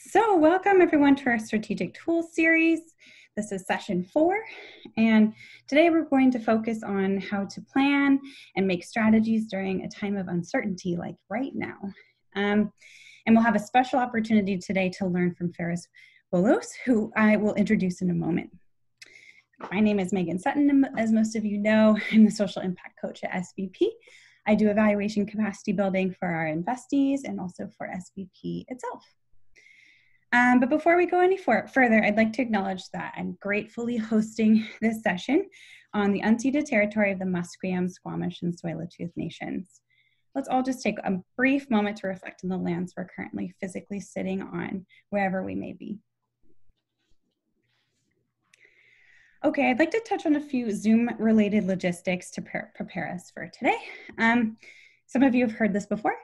So welcome everyone to our Strategic Tools series. This is session 4, and today we're going to focus on how to plan and make strategies during a time of uncertainty like right now. And we'll have a special opportunity today to learn from Fares Boulos, who I will introduce in a moment. My name is Meagan Sutton. As most of you know, I'm the social impact coach at SVP. I do evaluation capacity building for our investees and also for SVP itself. But before we go any further, I'd like to acknowledge that I'm gratefully hosting this session on the unceded territory of the Musqueam, Squamish, and Tsleil-Waututh Nations. Let's all just take a brief moment to reflect on the lands we're currently physically sitting on, wherever we may be. Okay, I'd like to touch on a few Zoom-related logistics to prepare us for today. Some of you have heard this before,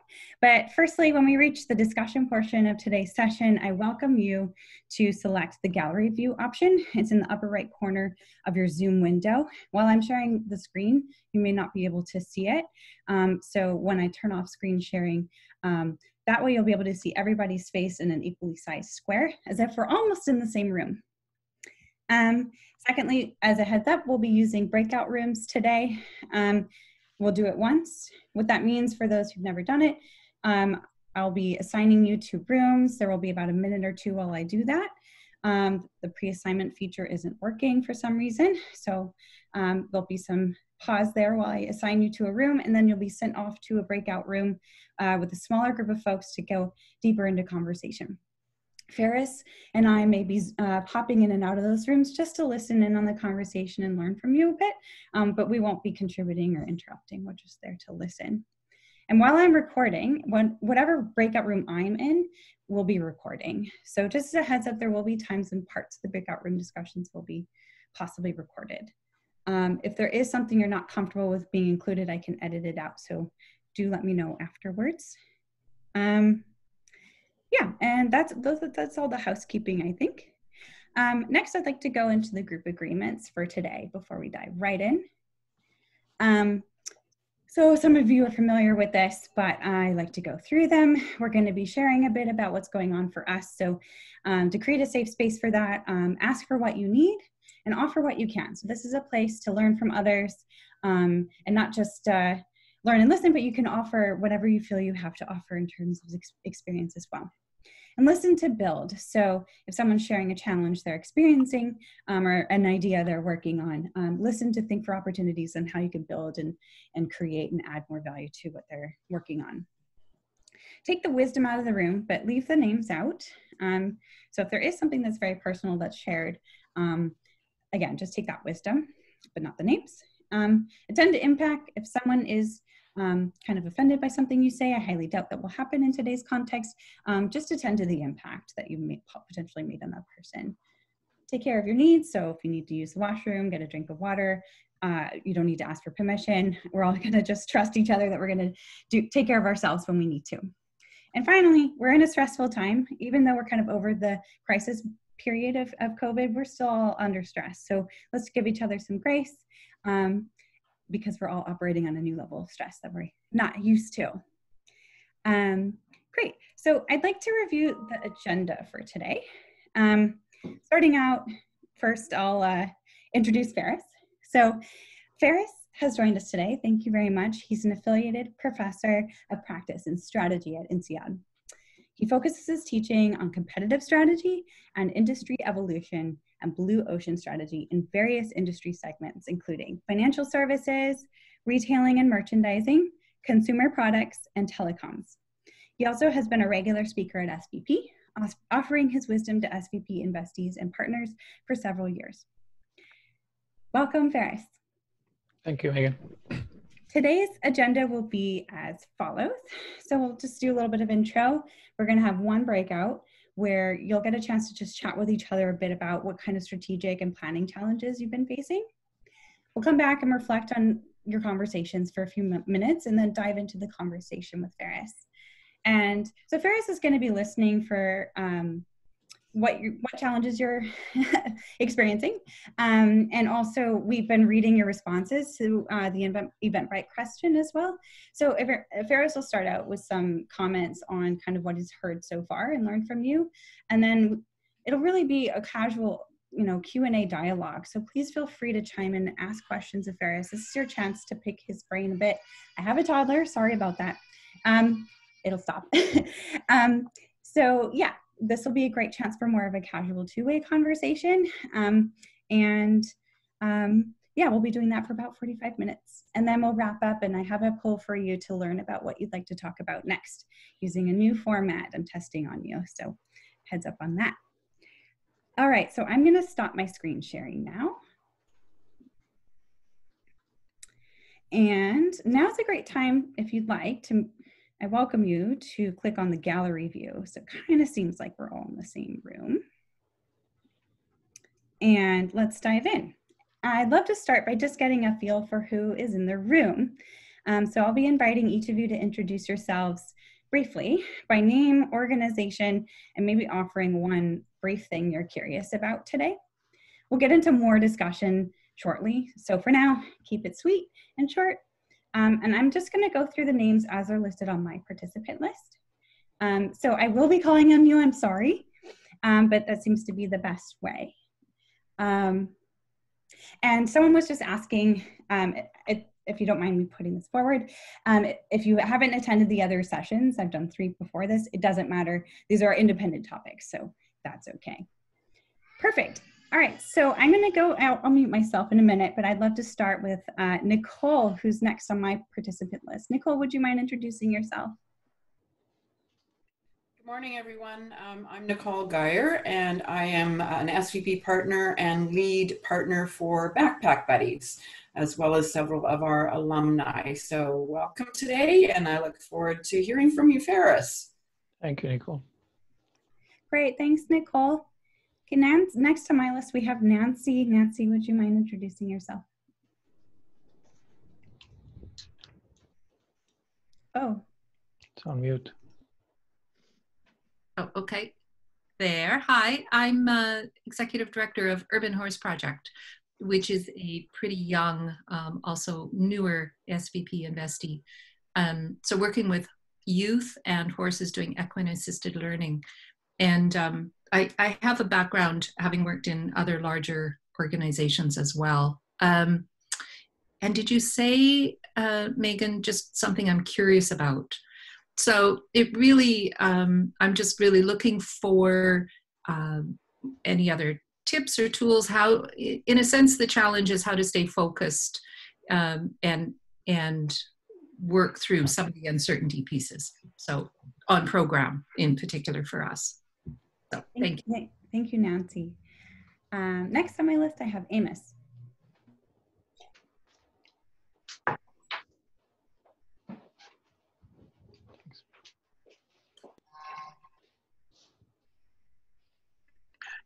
but firstly, when we reach the discussion portion of today's session, I welcome you to select the gallery view option. It's in the upper right corner of your Zoom window. While I'm sharing the screen, you may not be able to see it. So when I turn off screen sharing, that way you'll be able to see everybody's face in an equally sized square, as if we're almost in the same room. Secondly, as a heads up, we'll be using breakout rooms today. We'll do it once. What that means for those who've never done it, I'll be assigning you to rooms. There will be about a minute or two while I do that. The pre-assignment feature isn't working for some reason, so there'll be some pause there while I assign you to a room, and then you'll be sent off to a breakout room with a smaller group of folks to go deeper into conversation. Fares and I may be popping in and out of those rooms just to listen in on the conversation and learn from you a bit, but we won't be contributing or interrupting. We're just there to listen. And while I'm recording, whatever breakout room I'm in, we'll be recording. So just as a heads up, there will be times and parts of the breakout room discussions will be possibly recorded. If there is something you're not comfortable with being included, I can edit it out. So do let me know afterwards. Yeah, and that's all the housekeeping, I think. Next, I'd like to go into the group agreements for today before we dive right in. So some of you are familiar with this, but I like to go through them. We're going to be sharing a bit about what's going on for us. So to create a safe space for that, ask for what you need and offer what you can. So this is a place to learn from others and not just learn and listen, but you can offer whatever you feel you have to offer in terms of experience as well. And listen to build. So if someone's sharing a challenge they're experiencing or an idea they're working on, listen to think for opportunities and how you can build and create and add more value to what they're working on. Take the wisdom out of the room, but leave the names out. So if there is something that's very personal that's shared, again, just take that wisdom, but not the names. Attend to impact. If someone is kind of offended by something you say, I highly doubt that will happen in today's context. Just attend to the impact that you potentially made on that person. Take care of your needs. So if you need to use the washroom, get a drink of water, you don't need to ask for permission. We're all going to just trust each other that we're going to take care of ourselves when we need to. And finally, we're in a stressful time. Even though we're kind of over the crisis period of COVID, we're still all under stress. So let's give each other some grace. Because we're all operating on a new level of stress that we're not used to. Great, so I'd like to review the agenda for today. Starting out, first I'll introduce Fares. So Fares has joined us today, thank you very much. He's an affiliated professor of practice and strategy at INSEAD. He focuses his teaching on competitive strategy and industry evolution and blue ocean strategy in various industry segments, including financial services, retailing and merchandising, consumer products, and telecoms. He also has been a regular speaker at SVP, offering his wisdom to SVP investees and partners for several years. Welcome, Fares. Thank you, Meagan. Today's agenda will be as follows. So we'll just do a little bit of intro. We're going to have one breakout where you'll get a chance to just chat with each other a bit about what kind of strategic and planning challenges you've been facing. We'll come back and reflect on your conversations for a few minutes and then dive into the conversation with Fares. And so Fares is going to be listening for what challenges you're experiencing. And also, we've been reading your responses to the Eventbrite question as well. So if Fares will start out with some comments on kind of what he's heard so far and learned from you. And then it'll really be a casual, Q&A dialogue. So please feel free to chime in and ask questions of Fares. This is your chance to pick his brain a bit. I have a toddler, sorry about that. It'll stop. So yeah, this will be a great chance for more of a casual two-way conversation. Yeah, we'll be doing that for about 45 minutes. And then we'll wrap up, and I have a poll for you to learn about what you'd like to talk about next using a new format I'm testing on you. So heads up on that. All right, so I'm gonna stop my screen sharing now. And now's a great time, if you'd like to, I welcome you to click on the gallery view. So it kind of seems like we're all in the same room. And let's dive in. I'd love to start by just getting a feel for who is in the room. So I'll be inviting each of you to introduce yourselves briefly by name, organization, and maybe offering one brief thing you're curious about today. We'll get into more discussion shortly. So for now, keep it sweet and short. And I'm just going to go through the names as are listed on my participant list. So I will be calling on you, I'm sorry, but that seems to be the best way. And someone was just asking, if you don't mind me putting this forward, if you haven't attended the other sessions, I've done 3 before this, it doesn't matter. These are independent topics, so that's okay. Perfect. All right, so I'm going to go out. I'll mute myself in a minute, but I'd love to start with Nicole, who's next on my participant list. Nicole, would you mind introducing yourself? Good morning, everyone. I'm Nicole Geyer, and I am an SVP partner and lead partner for Backpack Buddies, as well as several of our alumni. So welcome today, and I look forward to hearing from you, Fares. Thank you, Nicole. Great, thanks, Nicole. Okay, next on my list, we have Nancy. Nancy, would you mind introducing yourself? Oh. It's on mute. Oh, okay. There. Hi, I'm Executive Director of Urban Horse Project, which is a pretty young, also newer SVP investee. So working with youth and horses doing equine assisted learning. And I have a background having worked in other larger organizations as well. And did you say, Meagan, just something I'm curious about? So it really, I'm just really looking for any other tips or tools, how, in a sense, the challenge is how to stay focused and work through some of the uncertainty pieces. So on program in particular for us. So thank you. Thank you, Nancy. Next on my list, I have Amos.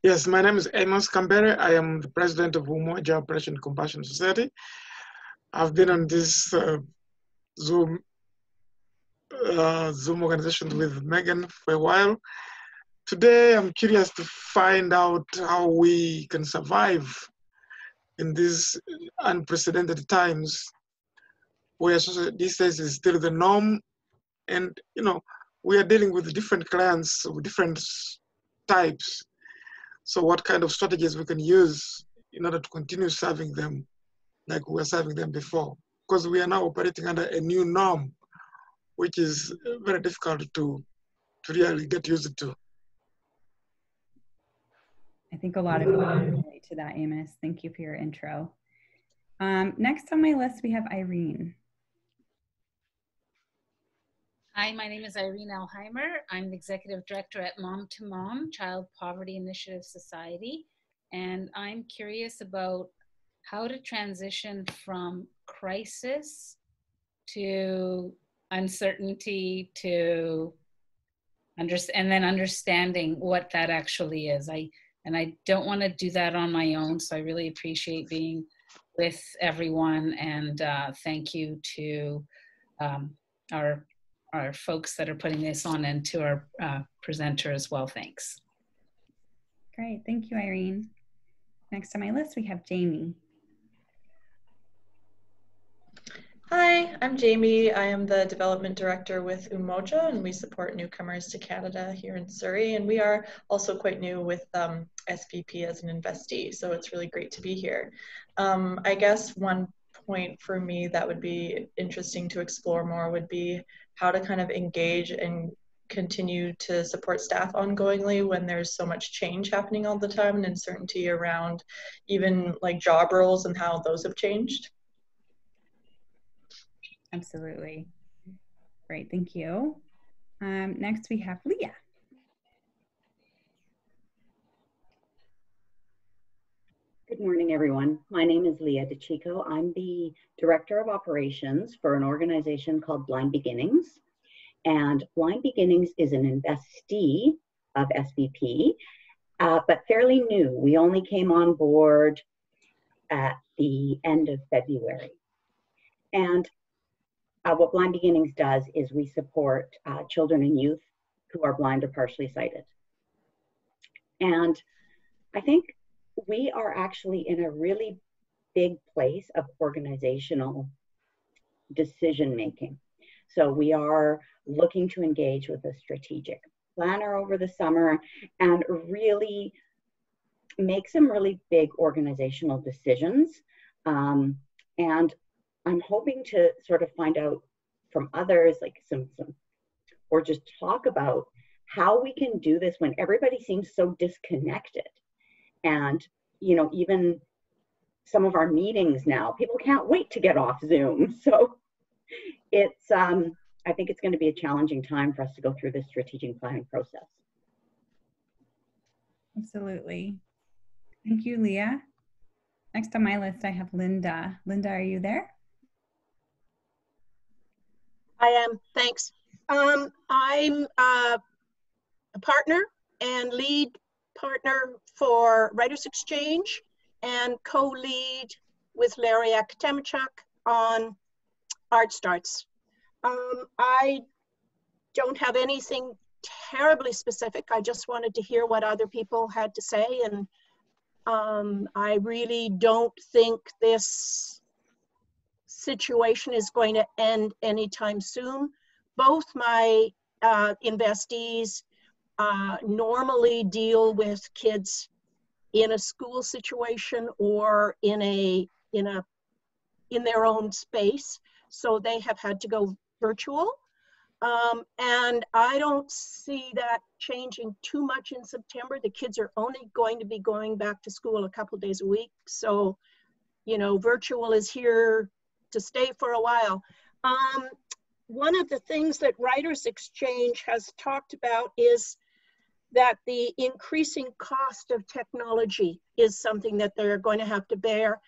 Yes, my name is Amos Kambere. I am the president of Umoja Operation Compassion Society. I've been on this Zoom organization with Meagan for a while. Today, I'm curious to find out how we can survive in these unprecedented times where social distance is still the norm. And, we are dealing with different clients of different types. So what kind of strategies we can use in order to continue serving them like we were serving them before? Because we are now operating under a new norm, which is very difficult to really get used to. I think a lot of people can relate to that, Amos. Thank you for your intro. Next on my list, we have Irene. Hi, my name is Irene Alheimer. I'm the Executive Director at Mom to Mom, Child Poverty Initiative Society. And I'm curious about how to transition from crisis to uncertainty to and then understanding what that actually is. And I don't want to do that on my own, so I really appreciate being with everyone, and thank you to our folks that are putting this on, and to our presenter as well. Thanks. Great, thank you, Irene. Next on my list, we have Jamie. Hi, I'm Jamie. I am the Development Director with Umoja, and we support newcomers to Canada here in Surrey. And we are also quite new with SVP as an investee, so it's really great to be here. I guess one point for me that would be interesting to explore more would be how to kind of engage and continue to support staff ongoingly when there's so much change happening all the time and uncertainty around even like job roles and how those have changed. Absolutely. Great, thank you. Next we have Leah. Good morning, everyone. My name is Leah DeChico. I'm the Director of Operations for an organization called Blind Beginnings. And Blind Beginnings is an investee of SVP, but fairly new. We only came on board at the end of February. And what Blind Beginnings does is we support children and youth who are blind or partially sighted. And I think we are actually in a really big place of organizational decision making. So we are looking to engage with a strategic planner over the summer and really make some really big organizational decisions. And I'm hoping to sort of find out from others, like or just talk about how we can do this when everybody seems so disconnected. And, you know, even some of our meetings now, people can't wait to get off Zoom. So it's, I think it's going to be a challenging time for us to go through this strategic planning process. Absolutely. Thank you, Leah. Next on my list, I have Linda. Linda, are you there? I am, thanks. I'm a partner and lead partner for Writers Exchange and co-lead with Larry Akademichuk on Art Starts. I don't have anything terribly specific. I just wanted to hear what other people had to say, and I really don't think this situation is going to end anytime soon. Both my investees normally deal with kids in a school situation or in their own space, so they have had to go virtual. And I don't see that changing too much in September. The kids are only going to be going back to school a couple days a week, so you know, virtual is here to stay for a while. One of the things that Writers Exchange has talked about is that the increasing cost of technology is something that they're going to have to bear.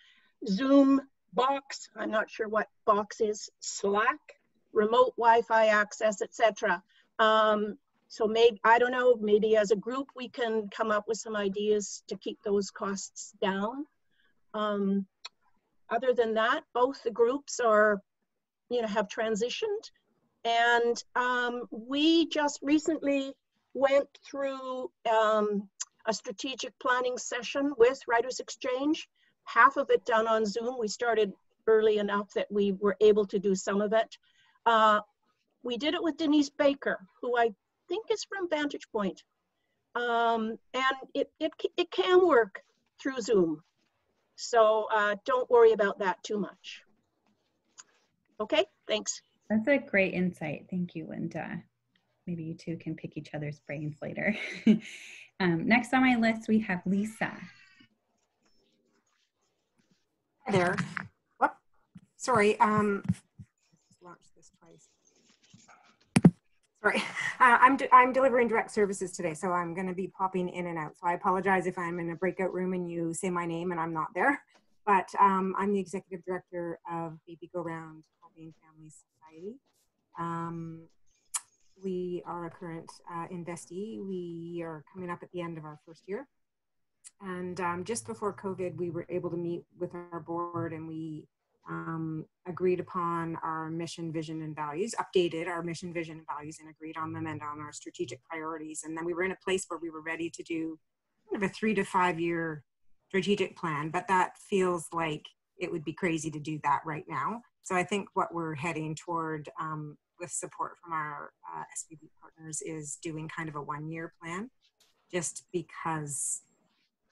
Zoom, Box, I'm not sure what Box is, Slack, remote Wi-Fi access, etc. So maybe, I don't know, maybe as a group we can come up with some ideas to keep those costs down. Other than that, both the groups are, you know, have transitioned. And we just recently went through a strategic planning session with Writers Exchange, half of it done on Zoom. We started early enough that we were able to do some of it. We did it with Denise Baker, who I think is from Vantage Point. And it can work through Zoom. So don't worry about that too much. Okay, thanks. That's a great insight. Thank you, Linda. Maybe you two can pick each other's brains later. Next on my list, we have Lisa. Hi there. Whoop. Sorry, launched this twice. Sorry, I'm delivering direct services today, so I'm going to be popping in and out. So I apologize if I'm in a breakout room and you say my name and I'm not there. But I'm the executive director of Baby Go Round Wellbeing Family Society. We are a current investee. We are coming up at the end of our first year. And just before COVID, we were able to meet with our board and we agreed upon our mission, vision, and values, updated our mission, vision, and values, and agreed on them and on our strategic priorities. And then we were in a place where we were ready to do kind of a 3 to 5 year strategic plan, but that feels like it would be crazy to do that right now. So I think what we're heading toward with support from our SVP partners is doing kind of a 1 year plan, just because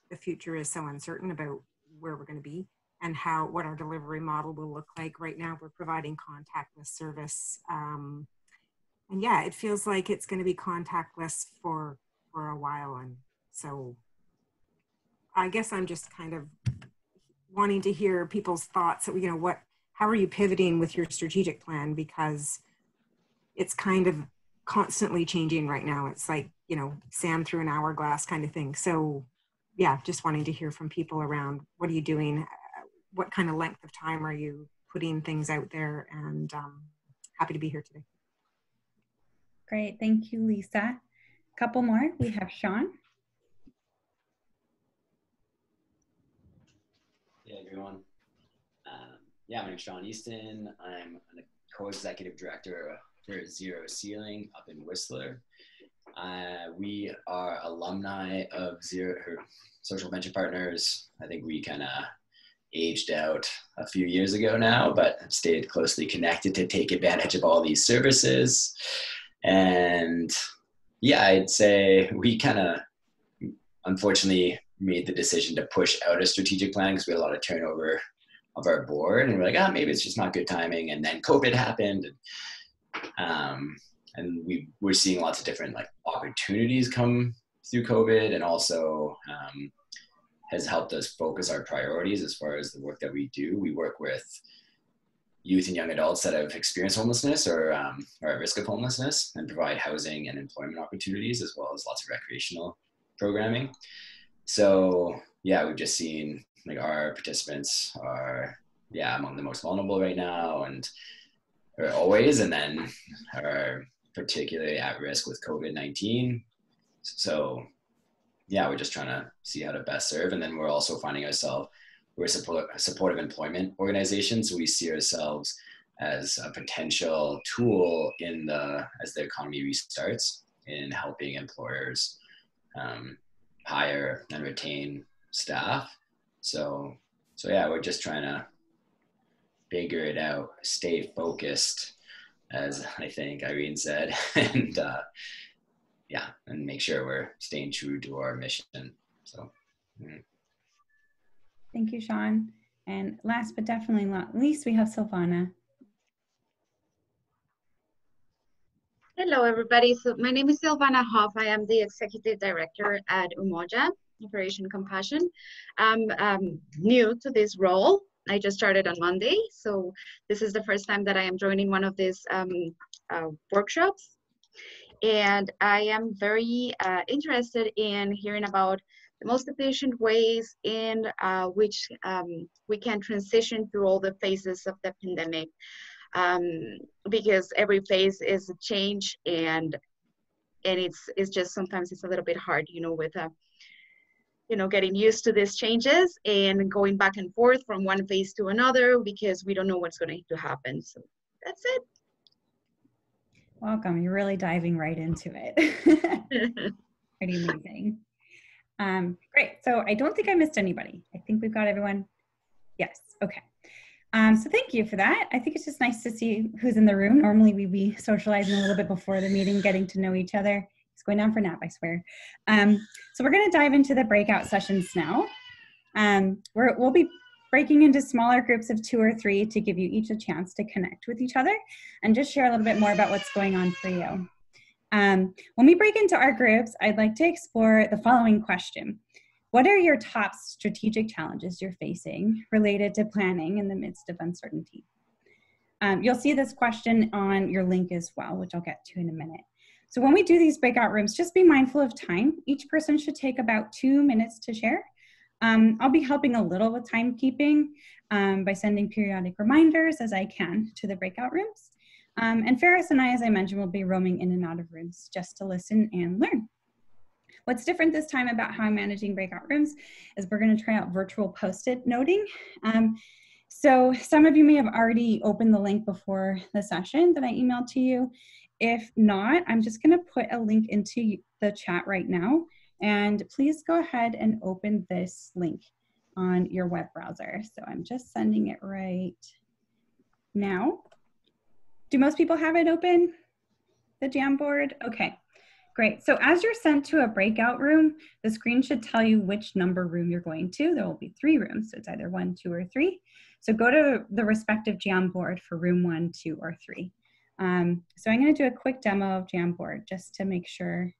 the future is so uncertain about where we're going to be and what our delivery model will look like. Right now we're providing contactless service. And yeah, it feels like it's going to be contactless for a while. And so I guess I'm just kind of wanting to hear people's thoughts. You know, how are you pivoting with your strategic plan? Because it's kind of constantly changing right now. It's like, you know, sand through an hourglass kind of thing. So yeah, just wanting to hear from people around, what are you doing? What kind of length of time are you putting things out there? And happy to be here today. Great, thank you, Lisa. A couple more, we have Sean. Hey everyone. My name's Sean Easton. I'm a co-executive director for Zero Ceiling up in Whistler. We are alumni of Social Venture Partners. I think we kind of aged out a few years ago now, but have stayed closely connected to take advantage of all these services. And yeah, I'd say we kind of unfortunately made the decision to push out a strategic plan because we had a lot of turnover of our board, and we're like, maybe it's just not good timing. And then COVID happened, and we're seeing lots of different like opportunities come through COVID, and also has helped us focus our priorities as far as the work that we do. We work with youth and young adults that have experienced homelessness or are at risk of homelessness, and provide housing and employment opportunities, as well as lots of recreational programming. So yeah, we've just seen like our participants are among the most vulnerable right now, and are always, and then are particularly at risk with COVID-19. So yeah, we're just trying to see how to best serve. And then we're also finding ourselves, we're a supportive employment organization. So we see ourselves as a potential tool as the economy restarts, in helping employers hire and retain staff. So yeah, we're just trying to figure it out, stay focused, as I think Irene said, and and make sure we're staying true to our mission. So Thank you, Sean. And last but definitely not least, we have Silvana. Hello, everybody. So my name is Silvana Hoff. I am the Executive Director at Umoja, Operation Compassion. I'm new to this role. I just started on Monday. So this is the first time that I am joining one of these workshops. And I am very interested in hearing about the most efficient ways in which we can transition through all the phases of the pandemic. Because every phase is a change, and it's just sometimes it's a little bit hard, you know, with getting used to these changes and going back and forth from one phase to another, because we don't know what's going to happen. So that's it. Welcome. You're really diving right into it. Pretty amazing. Great. So I don't think I missed anybody. I think we've got everyone. Yes. Okay. So thank you for that. I think it's just nice to see who's in the room. Normally we'd be socializing a little bit before the meeting, getting to know each other. It's going down for a nap, I swear. So we're going to dive into the breakout sessions now. We'll be breaking into smaller groups of 2 or 3 to give you each a chance to connect with each other and just share a little bit more about what's going on for you. When we break into our groups, I'd like to explore the following question. What are your top strategic challenges you're facing related to planning in the midst of uncertainty? You'll see this question on your link as well, which I'll get to in a minute. So when we do these breakout rooms, just be mindful of time. Each person should take about 2 minutes to share. I'll be helping a little with timekeeping by sending periodic reminders as I can to the breakout rooms. And Fares and I, as I mentioned, will be roaming in and out of rooms just to listen and learn. What's different this time about how I'm managing breakout rooms is we're going to try out virtual post-it noting. So some of you may have already opened the link before the session that I emailed to you. If not, I'm just going to put a link into the chat right now. And please go ahead and open this link on your web browser. So I'm just sending it right now. Do most people have it open, the Jamboard? Okay, great. So as you're sent to a breakout room, the screen should tell you which number room you're going to. There will be 3 rooms, so it's either 1, 2, or 3. So go to the respective Jamboard for room 1, 2, or 3. So I'm going to do a quick demo of Jamboard just to make sure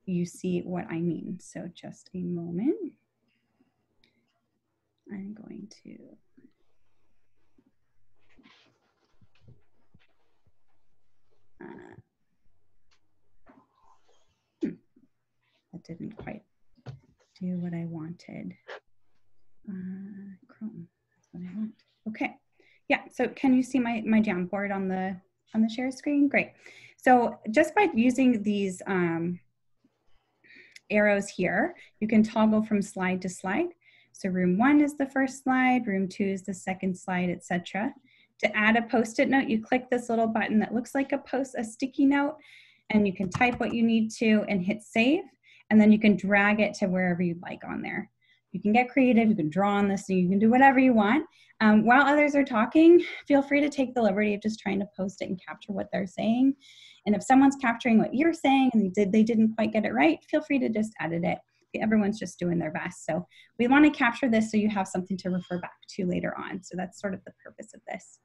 you see what I mean. So just a moment. I'm going to that didn't quite do what I wanted. Chrome, that's what I want. Okay, yeah. So can you see my Jamboard on the share screen? Great. So just by using these arrows here, you can toggle from slide to slide. So room 1 is the first slide, room 2 is the second slide, etc. To add a post-it note, you click this little button that looks like a sticky note, and you can type what you need to and hit save, and then you can drag it to wherever you'd like on there. You can get creative, you can draw on this, you can do whatever you want. While others are talking, feel free to take the liberty of just trying to post it and capture what they're saying. And if someone's capturing what you're saying and they didn't quite get it right, feel free to just edit it. Everyone's just doing their best. So we want to capture this so you have something to refer back to later on. So that's sort of the purpose of this.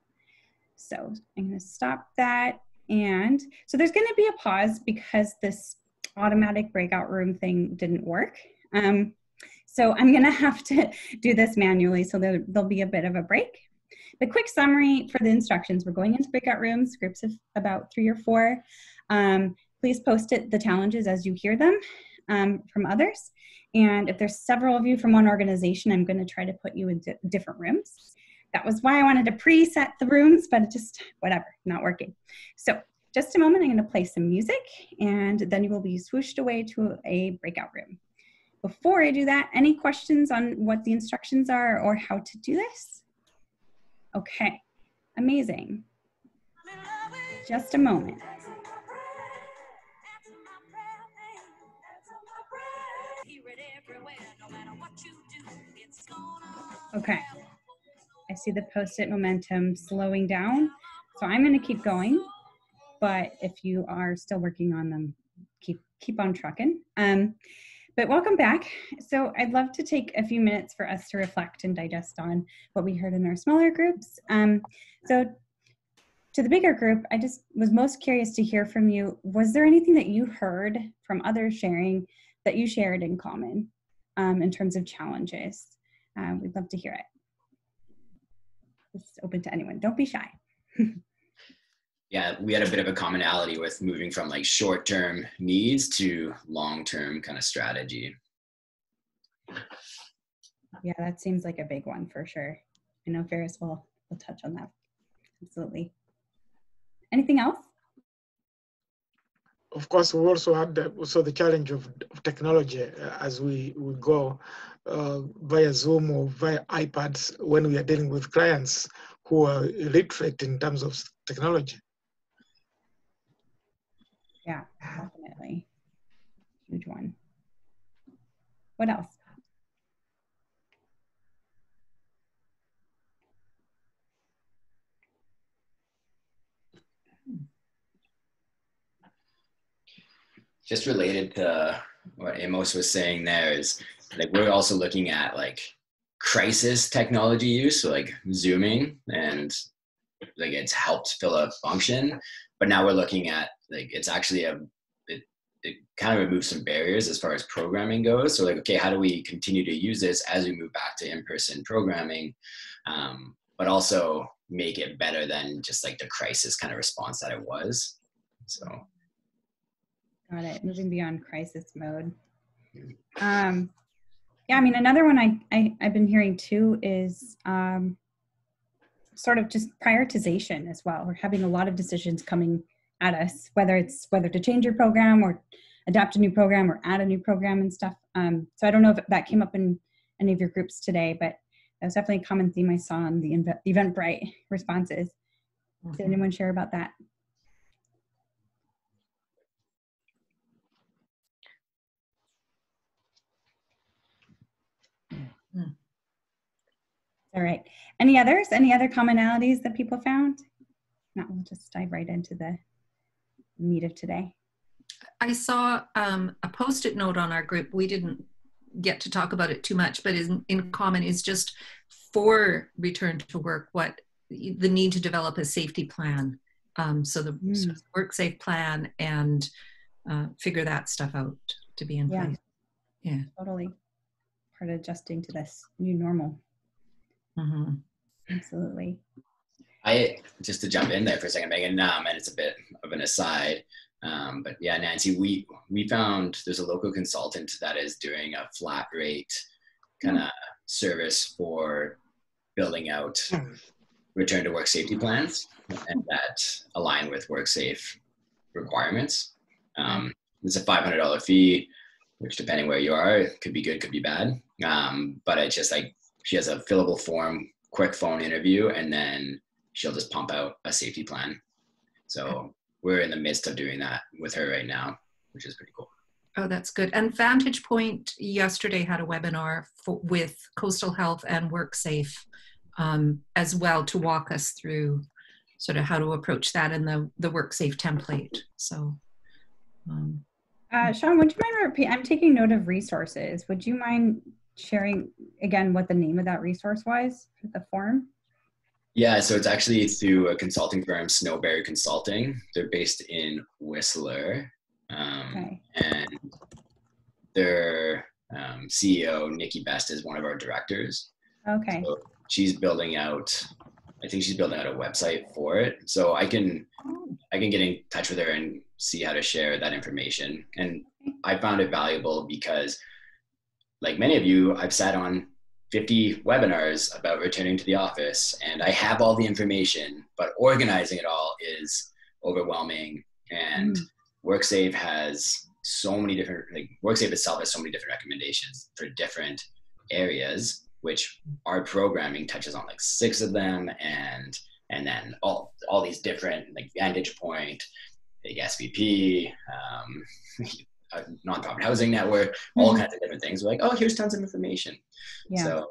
So I'm going to stop that. And so there's going to be a pause because this automatic breakout room thing didn't work. So I'm going to have to do this manually. So there'll be a bit of a break. The quick summary for the instructions: we're going into breakout rooms, groups of about 3 or 4. Please post the challenges as you hear them from others. And if there's several of you from one organization, I'm going to try to put you in different rooms. That was why I wanted to preset the rooms, but it just, whatever, not working. So just a moment, I'm going to play some music, and then you will be swooshed away to a breakout room. Before I do that, any questions on what the instructions are or how to do this? Okay, amazing. Just a moment. Okay, I see the post-it momentum slowing down, so I'm going to keep going, but if you are still working on them, keep on trucking. But welcome back. So I'd love to take a few minutes for us to reflect and digest on what we heard in our smaller groups. So to the bigger group, I just was most curious to hear from you. Was there anything that you heard from others sharing that you shared in common in terms of challenges? We'd love to hear it. It's open to anyone. Don't be shy. Yeah, we had a bit of a commonality with moving from like short-term needs to long-term kind of strategy. Yeah, that seems like a big one for sure. I know Fares will touch on that. Absolutely. Anything else? Of course, we also had the challenge of technology as we go via Zoom or via iPads when we are dealing with clients who are illiterate in terms of technology. Yeah, definitely. Huge one. What else? Just related to what Amos was saying there is like we're also looking at like crisis technology use, so like Zooming, and like it's helped fill a function, but now we're looking at like it's actually it kind of removes some barriers as far as programming goes. So like, okay, how do we continue to use this as we move back to in-person programming, but also make it better than just like the crisis kind of response that it was. So. Got it, moving beyond crisis mode. Yeah, I mean, another one I've been hearing too is sort of just prioritization as well. We're having a lot of decisions coming at us, whether to change your program or adapt a new program or add a new program and stuff. So I don't know if that came up in any of your groups today, but that was definitely a common theme I saw on the Eventbrite responses. Did anyone share about that? All right. Any others? Any other commonalities that people found? No, we'll just dive right into the meat of today. I saw a Post-it note on our group. We didn't get to talk about it too much, but in common is just for return to work, what the need to develop a safety plan. So the sort of work safe plan and figure that stuff out to be in place. Yeah, totally. Part of adjusting to this new normal. Mm-hmm. Absolutely. Just to jump in there for a second, Megan, and it's a bit of an aside, but yeah, Nancy, we found there's a local consultant that is doing a flat rate kind of service for building out return to work safety plans and that align with work safe requirements. It's a $500 fee, which depending where you are, it could be good, could be bad. But it's just like, she has a fillable form, quick phone interview, and then she'll just pump out a safety plan. So we're in the midst of doing that with her right now, which is pretty cool. Oh, that's good. And Vantage Point yesterday had a webinar with Coastal Health and WorkSafe as well to walk us through sort of how to approach that in the WorkSafe template. So, Sean, would you mind repeating? I'm taking note of resources. Would you mind sharing again what the name of that resource was for the form? Yeah, so it's actually through a consulting firm, Snowberry Consulting. They're based in Whistler. And their CEO, Nikki Best, is one of our directors. Okay. So she's building out, I think she's building out a website for it. So I can get in touch with her and see how to share that information. And I found it valuable because, like many of you, I've sat on 50 webinars about returning to the office, and I have all the information, but organizing it all is overwhelming. And WorkSafe has so many different, like WorkSafe itself has so many different recommendations for different areas, which our programming touches on like 6 of them, and then all these different, like Vantage Point, big SVP, a nonprofit housing network, all kinds of different things. We're like, oh, here's tons of information. Yeah. So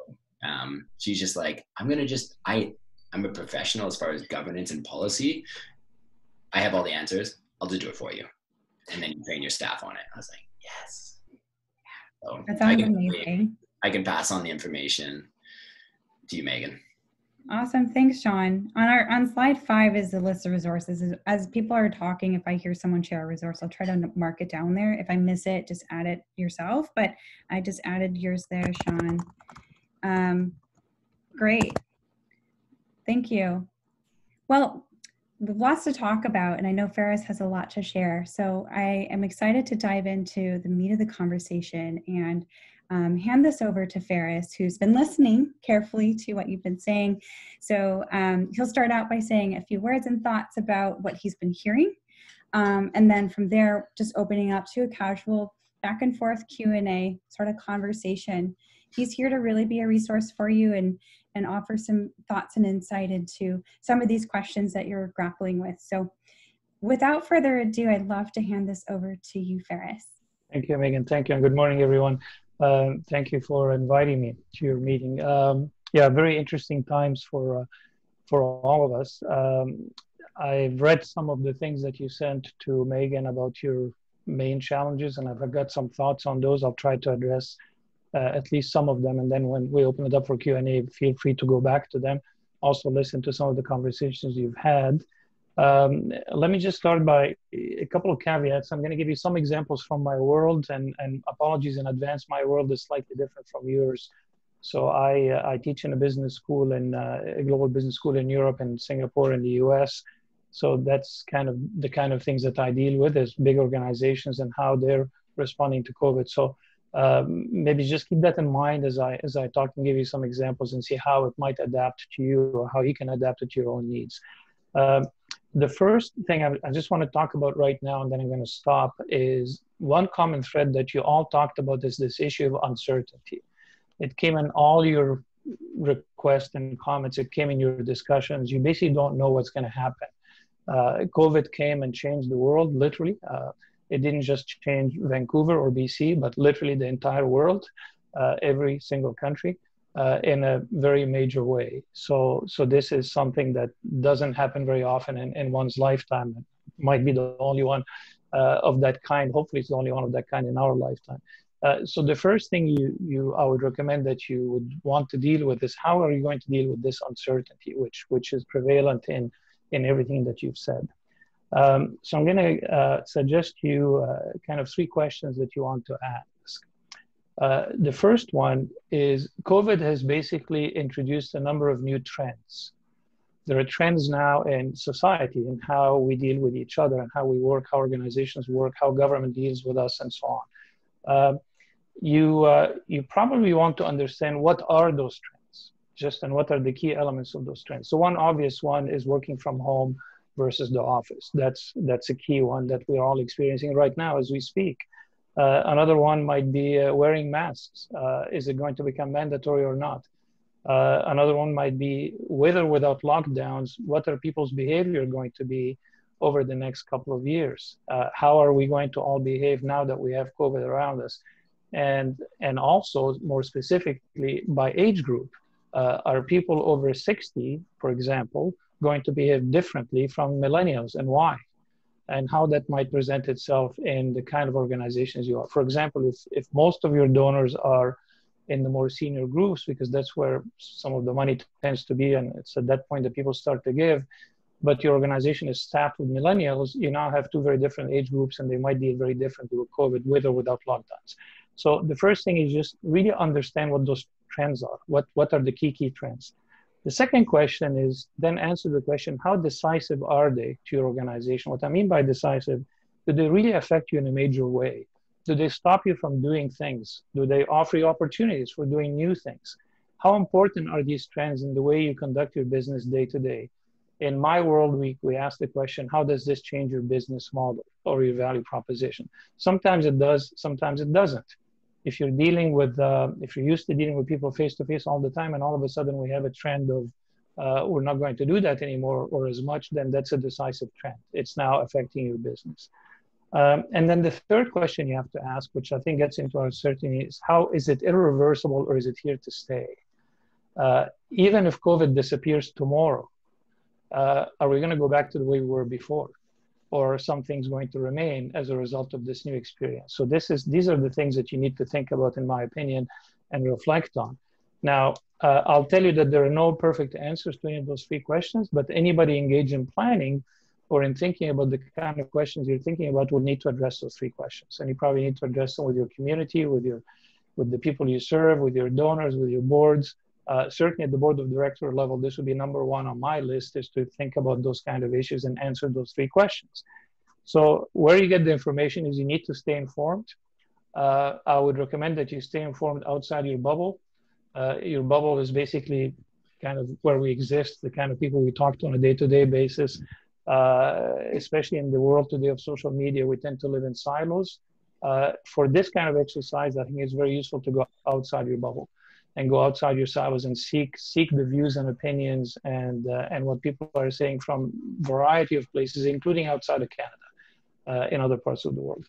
she's just like, I'm a professional as far as governance and policy. I have all the answers. I'll just do it for you. And then you train your staff on it. I was like, yes. So that sounds amazing. I can pass on the information to you, Megan. Awesome. Thanks, Sean. On slide 5 is the list of resources. As people are talking, if I hear someone share a resource, I'll try to mark it down there. If I miss it, just add it yourself. But I just added yours there, Sean. Great. Thank you. Well, we've lots to talk about, and I know Fares has a lot to share. So I am excited to dive into the meat of the conversation and hand this over to Fares, who's been listening carefully to what you've been saying. So he'll start out by saying a few words and thoughts about what he's been hearing. And then from there, just opening up to a casual back and forth Q&A sort of conversation. He's here to really be a resource for you and offer some thoughts and insight into some of these questions that you're grappling with. So without further ado, I'd love to hand this over to you, Fares. Thank you, Megan. Thank you, and good morning, everyone. Thank you for inviting me to your meeting. Yeah, very interesting times for all of us. I've read some of the things that you sent to Megan about your main challenges, and I've got some thoughts on those. I'll try to address at least some of them, and then when we open it up for Q&A, feel free to go back to them. Also listen to some of the conversations you've had. Let me just start by a couple of caveats. I'm going to give you some examples from my world, and apologies in advance. My world is slightly different from yours. So I teach in a business school, a global business school in Europe and Singapore and the US. So that's kind of the kind of things that I deal with is big organizations and how they're responding to COVID. So maybe just keep that in mind as I talk and give you some examples and see how it might adapt to you or how you can adapt it to your own needs. The first thing I just want to talk about right now, and then I'm going to stop, is one common thread that you all talked about is this issue of uncertainty. It came in all your requests and comments. It came in your discussions. You basically don't know what's going to happen. COVID came and changed the world, literally. It didn't just change Vancouver or BC, but literally the entire world, every single country. in a very major way. So this is something that doesn't happen very often in one's lifetime. It might be the only one of that kind. Hopefully it's the only one of that kind in our lifetime. So the first thing I would recommend that you would want to deal with is how are you going to deal with this uncertainty, which is prevalent in everything that you've said. So I'm going to suggest you kind of 3 questions that you want to ask. The first one is COVID has basically introduced a number of new trends. There are trends now in society in how we deal with each other and how we work, how organizations work, how government deals with us, and so on. You probably want to understand what are those trends, and what are the key elements of those trends. So one obvious one is working from home versus the office. That's a key one that we're all experiencing right now as we speak. Another one might be wearing masks. Is it going to become mandatory or not? Another one might be with or without lockdowns, what are people's behavior going to be over the next couple of years? How are we going to all behave now that we have COVID around us? And also more specifically by age group, are people over 60, for example, going to behave differently from millennials, and why? And how that might present itself in the kind of organizations you are. For example, if most of your donors are in the more senior groups, because that's where some of the money tends to be, and it's at that point that people start to give, but your organization is staffed with millennials, you now have 2 very different age groups, and they might deal very differently with COVID, with or without lockdowns. So the first thing is just really understand what those trends are. What are the key trends? The second question is then answer the question, how decisive are they to your organization? What I mean by decisive, do they really affect you in a major way? Do they stop you from doing things? Do they offer you opportunities for doing new things? How important are these trends in the way you conduct your business day to day? In my world week, we ask the question, how does this change your business model or your value proposition? Sometimes it does, sometimes it doesn't. If you're dealing with, if you're used to dealing with people face to face all the time, and all of a sudden we have a trend of we're not going to do that anymore or as much, then that's a decisive trend. It's now affecting your business. And then the third question you have to ask, which I think gets into uncertainty, is how is it irreversible or is it here to stay? Even if COVID disappears tomorrow, are we going to go back to the way we were before? Or are some things going to remain as a result of this new experience? So these are the things that you need to think about, in my opinion, and reflect on. Now, I'll tell you that there are no perfect answers to any of those 3 questions, but anybody engaged in planning or in thinking about the kind of questions you're thinking about would need to address those 3 questions. And you probably need to address them with your community, with the people you serve, with your donors, with your boards. Certainly at the board of director level, this would be number 1 on my list, is to think about those kind of issues and answer those 3 questions. So where you get the information is you need to stay informed. I would recommend that you stay informed outside your bubble. Your bubble is basically kind of where we exist, the kind of people we talk to on a day-to-day basis. Especially in the world today of social media, we tend to live in silos. For this kind of exercise, I think it's very useful to go outside your bubble and go outside your silos and seek the views and opinions and what people are saying from a variety of places, including outside of Canada, in other parts of the world.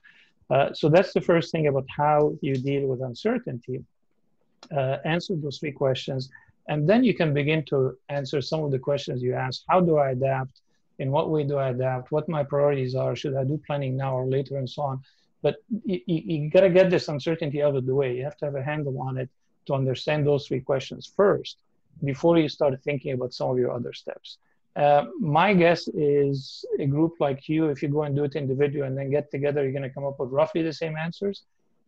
So that's the first thing about how you deal with uncertainty. Answer those 3 questions, and then you can begin to answer some of the questions you asked. How do I adapt? In what way do I adapt? What my priorities are? Should I do planning now or later, and so on? But you got to get this uncertainty out of the way. You have to have a handle on it to understand those 3 questions first before you start thinking about some of your other steps. My guess is a group like you, if you go and do it individually and then get together, you're going to come up with roughly the same answers,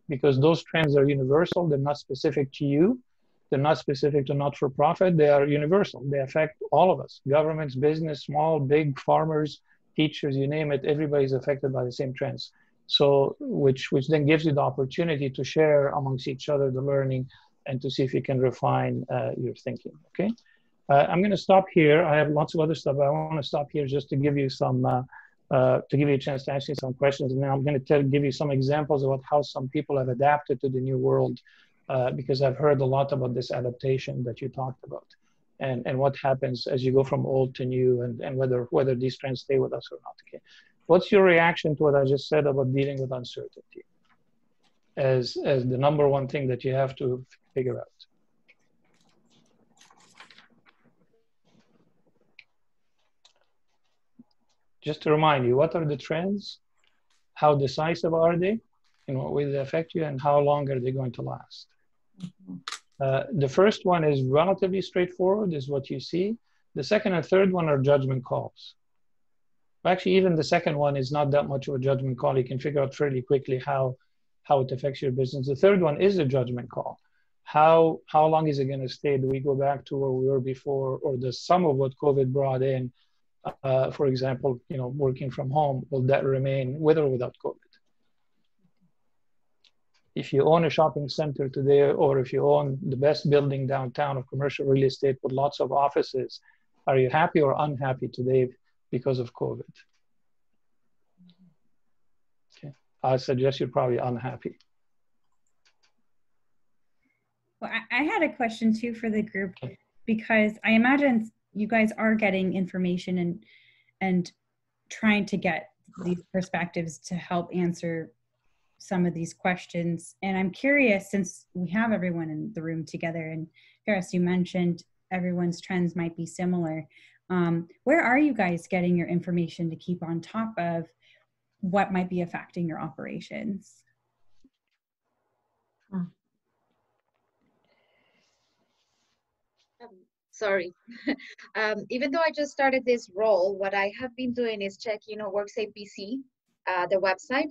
because those trends are universal. They're not specific to you. They're not specific to not-for-profit. They are universal. They affect all of us: governments, business, small, big, farmers, teachers, you name it. Everybody's affected by the same trends. So, which then gives you the opportunity to share amongst each other the learning and to see if you can refine your thinking. Okay, I'm going to stop here. I have lots of other stuff, but I want to stop here just to give you some, to give you a chance to ask you some questions, and then I'm going to give you some examples about how some people have adapted to the new world. Because I've heard a lot about this adaptation that you talked about, and what happens as you go from old to new, and whether these trends stay with us or not. Okay, what's your reaction to what I just said about dealing with uncertainty as the number 1 thing that you have to figure out? just to remind you, what are the trends? How decisive are they? In what way they affect you, and how long are they going to last? The first one is relatively straightforward, is what you see. The second and third one are judgment calls. Actually, even the second one is not that much of a judgment call. You can figure out fairly quickly how it affects your business. The third one is a judgment call. How long is it going to stay? Do we go back to where we were before, or the sum of what COVID brought in? For example, working from home, will that remain with or without COVID? If you own a shopping center today, or if you own the best building downtown of commercial real estate with lots of offices, are you happy or unhappy today because of COVID? Okay. I suggest you're probably unhappy. Well, I had a question too for the group, because I imagine you guys are getting information and trying to get these perspectives to help answer some of these questions. And I'm curious, since we have everyone in the room together, and Fares, you mentioned everyone's trends might be similar. Where are you guys getting your information to keep on top of what might be affecting your operations? Sorry. Even though I just started this role, what I have been doing is checking WorkSafe BC, the website.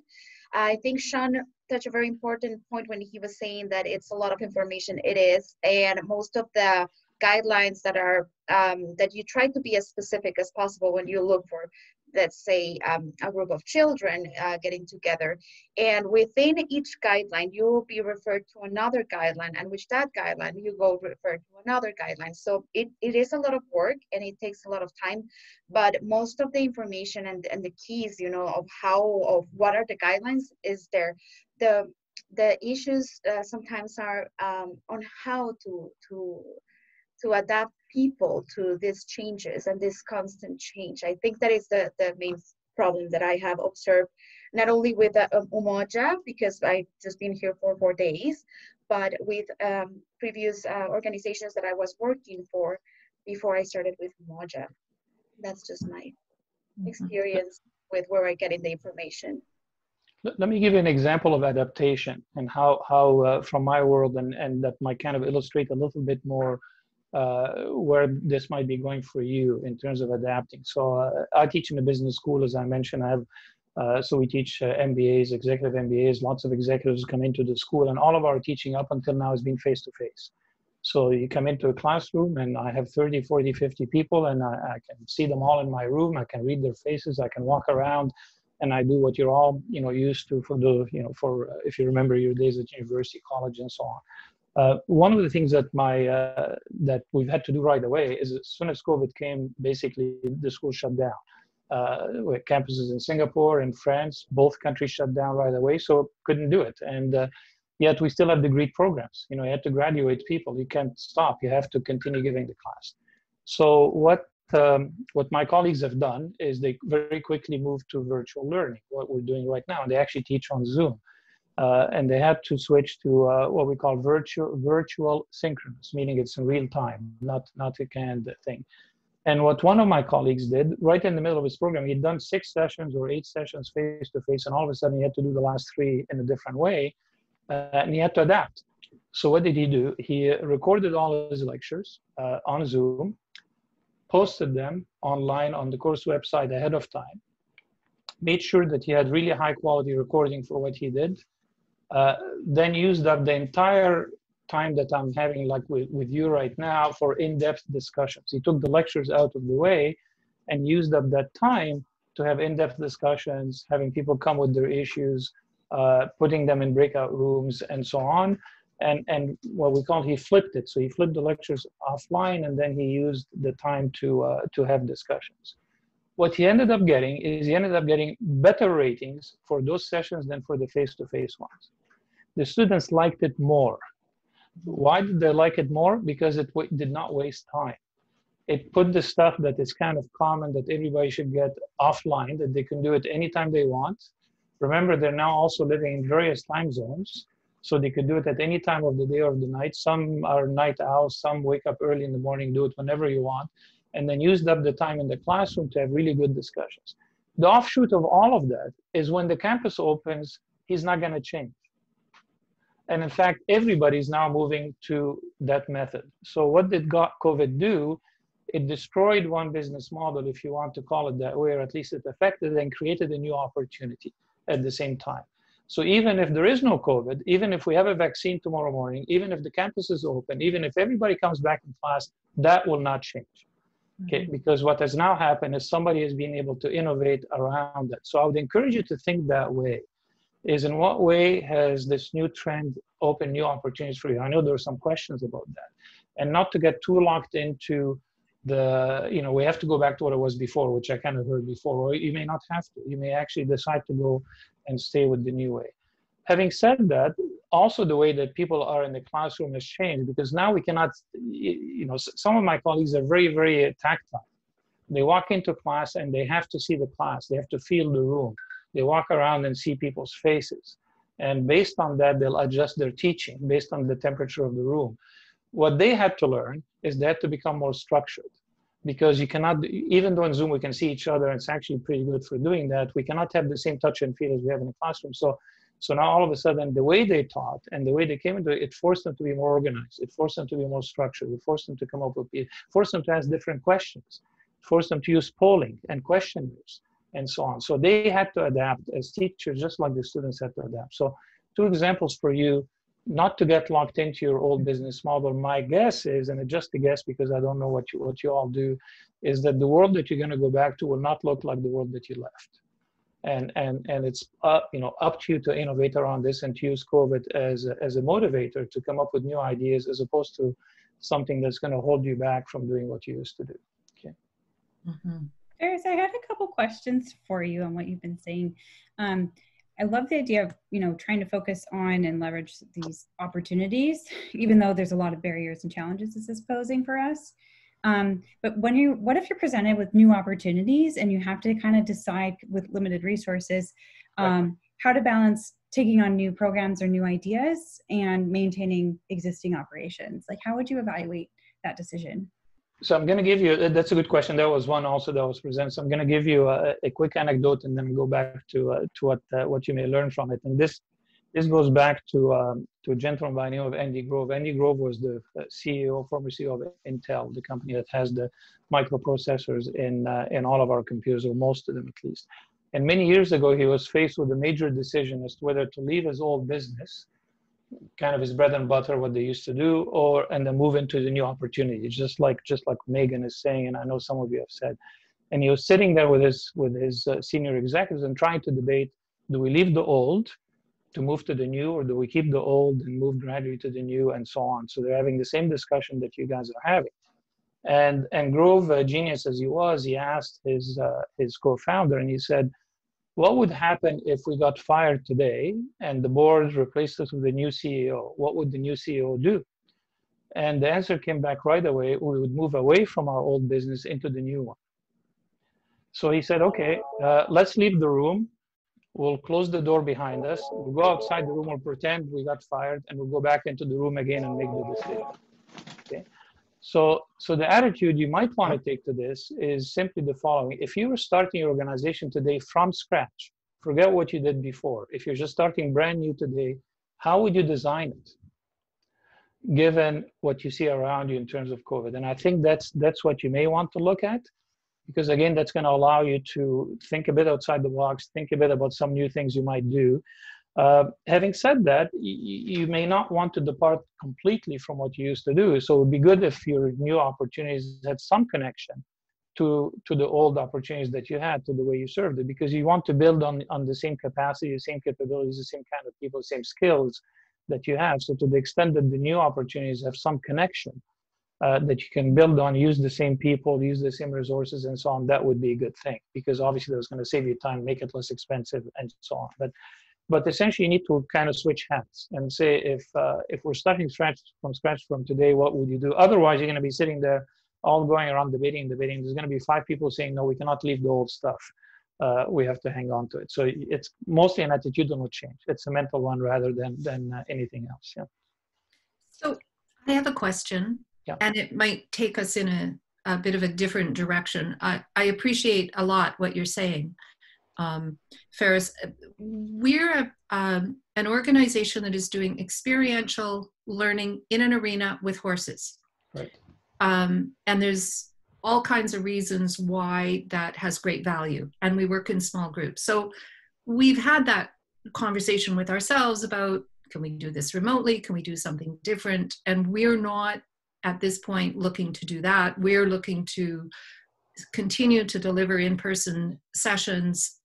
I think Sean touched a very important point when he was saying that it's a lot of information. It is, and most of the guidelines that are that you try to be as specific as possible when you look for, let's say, a group of children getting together, and within each guideline you will be referred to another guideline, and with that guideline you go refer to another guideline. So it is a lot of work and it takes a lot of time, but most of the information and the keys, of what are the guidelines is there. The issues sometimes are on how to adapt people to these changes and this constant change. I think that is the main problem that I have observed, not only with Umoja, because I've just been here for 4 days, but with previous organizations that I was working for before I started with Umoja. That's just my experience with where I get in the information. Let me give you an example of adaptation and how from my world, and that might kind of illustrate a little bit more where this might be going for you in terms of adapting. So I teach in a business school, as I mentioned. I have so we teach MBAs, executive MBAs. Lots of executives come into the school, and all of our teaching up until now has been face-to-face. So you come into a classroom, and I have 30, 40, 50 people, and I can see them all in my room. I can read their faces. I can walk around, and I do what you're all used to for the if you remember your days at university, college, and so on. One of the things that that we've had to do right away is, as soon as COVID came, basically the school shut down. With campuses in Singapore and France, both countries shut down right away, so couldn't do it. And yet we still have degree programs. You have to graduate people. You can't stop. You have to continue giving the class. So what my colleagues have done is they very quickly moved to virtual learning, what we're doing right now. And they actually teach on Zoom. And they had to switch to what we call virtual synchronous, meaning it's in real time, not a canned thing. And what one of my colleagues did, right in the middle of his program, he'd done 6 sessions or 8 sessions face-to-face, and all of a sudden he had to do the last 3 in a different way, and he had to adapt. So what did he do? He recorded all of his lectures on Zoom, posted them online on the course website ahead of time, made sure that he had really high quality recording for what he did, then used up the entire time that I'm having, like with you right now, for in-depth discussions. He took the lectures out of the way and used up that time to have in-depth discussions, having people come with their issues, putting them in breakout rooms and so on. And what we call, he flipped it. So he flipped the lectures offline, and then he used the time to have discussions. What he ended up getting is he ended up getting better ratings for those sessions than for the face-to-face ones. The students liked it more. Why did they like it more? Because it did not waste time. It put the stuff that is kind of common that everybody should get offline, that they can do it anytime they want. Remember, they're now also living in various time zones, so they could do it at any time of the day or the night. Some are night owls, some wake up early in the morning, do it whenever you want, and then used up the time in the classroom to have really good discussions. The offshoot of all of that is when the campus opens, he's not going to change. And in fact, everybody's now moving to that method. So what did COVID do? It destroyed one business model, if you want to call it that way, or at least it affected and created a new opportunity at the same time. So even if there is no COVID, even if we have a vaccine tomorrow morning, even if the campus is open, even if everybody comes back in class, that will not change. Okay, because what has now happened is somebody has been able to innovate around it. So I would encourage you to think that way. Is in what way has this new trend opened new opportunities for you? I know there are some questions about that. And not to get too locked into the, you know, we have to go back to what it was before, which I kind of heard before, or you may not have to. You may actually decide to go and stay with the new way. Having said that, also the way that people are in the classroom has changed, because now we cannot, you know, some of my colleagues are very, very tactile. They walk into class and they have to see the class. They have to feel the room. They walk around and see people's faces. And based on that, they'll adjust their teaching based on the temperature of the room. What they had to learn is they had to become more structured, because you cannot, even though in Zoom we can see each other, and it's actually pretty good for doing that, we cannot have the same touch and feel as we have in the classroom. So now all of a sudden, the way they taught and the way they came into it, it forced them to be more organized. It forced them to be more structured. It forced them to come up with, it forced them to ask different questions. It forced them to use polling and questionnaires and so on. So they had to adapt as teachers, just like the students had to adapt. So 2 examples for you, not to get locked into your old business model. My guess is, and it's just a guess because I don't know what you all do, is that the world that you're going to go back to will not look like the world that you left. And it's you know, up to you to innovate around this and to use COVID as a motivator to come up with new ideas, as opposed to something that's going to hold you back from doing what you used to do. Okay. Fares, I had a couple questions for you on what you've been saying. I love the idea of, you know, trying to focus on and leverage these opportunities, even though there's a lot of barriers and challenges this is posing for us. But what if you're presented with new opportunities and you have to kind of decide with limited resources, how to balance taking on new programs or new ideas and maintaining existing operations? Like, how would you evaluate that decision? So I'm going to give you, that's a good question. That was one also that was presented. So I'm going to give you a quick anecdote and then go back to what you may learn from it. And this goes back to a gentleman by the name of Andy Grove. Andy Grove was the former CEO of Intel, the company that has the microprocessors in all of our computers, or most of them at least. And many years ago, he was faced with a major decision as to whether to leave his old business, kind of his bread and butter, what they used to do, and then move into the new opportunity, just like Meagan is saying, and I know some of you have said. And he was sitting there with his senior executives and trying to debate: do we leave the old to move to the new, or do we keep the old and move gradually to the new, and so on? So they're having the same discussion that you guys are having. And Grove, genius as he was, he asked his co-founder, and he said, what would happen if we got fired today and the board replaced us with a new CEO? What would the new CEO do? And the answer came back right away: we would move away from our old business into the new one. So he said, okay, let's leave the room. We'll close the door behind us. We'll go outside the room, we'll pretend we got fired, and we'll go back into the room again and make the decision. Okay. So the attitude you might want to take to this is simply the following. If you were starting your organization today from scratch, forget what you did before. If you're just starting brand new today, how would you design it, given what you see around you in terms of COVID? And I think that's what you may want to look at, because again, that's going to allow you to think a bit outside the box, think a bit about some new things you might do. Having said that, you may not want to depart completely from what you used to do. So it would be good if your new opportunities had some connection to the old opportunities that you had, to the way you served it, because you want to build on the same capacity, the same capabilities, the same kind of people, the same skills that you have. So to the extent that the new opportunities have some connection that you can build on, use the same people, use the same resources and so on, that would be a good thing, because obviously that's going to save you time, make it less expensive and so on. But essentially, you need to kind of switch hats and say, if we're starting from scratch from today, what would you do? Otherwise, you're going to be sitting there all going around debating. There's going to be 5 people saying, no, we cannot leave the old stuff. We have to hang on to it. So it's mostly an attitudinal change. It's a mental one rather than anything else. Yeah. So I have a question, and it might take us in a bit of a different direction. I appreciate a lot what you're saying. Fares, we're an organization that is doing experiential learning in an arena with horses. Right. And there's all kinds of reasons why that has great value. And we work in small groups. So we've had that conversation with ourselves about, can we do this remotely? Can we do something different? And we're not at this point looking to do that. We're looking to continue to deliver in-person sessions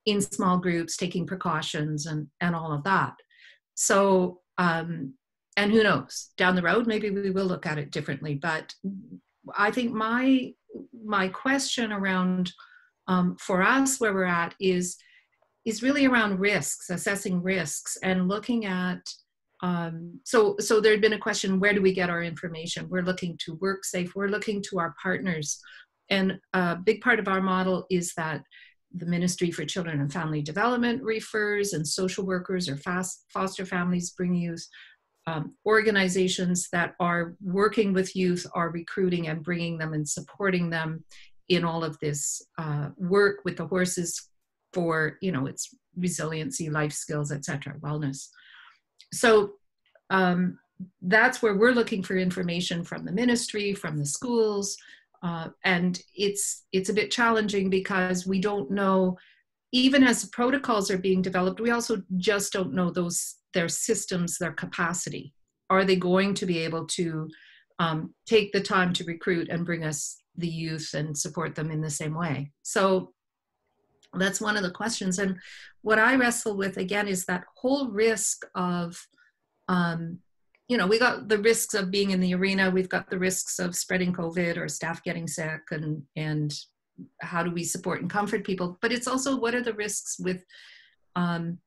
in small groups, taking precautions and all of that. So, and who knows, down the road, maybe we will look at it differently. But I think my question around, for us, where we're at is really around risks, assessing risks and looking at, so there'd been a question, where do we get our information? We're looking to WorkSafe, we're looking to our partners. And a big part of our model is that the Ministry for Children and Family Development refers, and social workers or foster families bring youth. Organizations that are working with youth are recruiting and bringing them and supporting them in all of this work with the horses for, you know, its resiliency, life skills, etc., wellness. So that's where we're looking for information from the ministry, from the schools, and it's a bit challenging because we don't know, even as protocols are being developed, we also just don't know their systems, their capacity. Are they going to be able to take the time to recruit and bring us the youth and support them in the same way? So that's one of the questions. And what I wrestle with, again, is that whole risk of, you know, we got the risks of being in the arena, we've got the risks of spreading COVID or staff getting sick, and how do we support and comfort people? But it's also, what are the risks with, and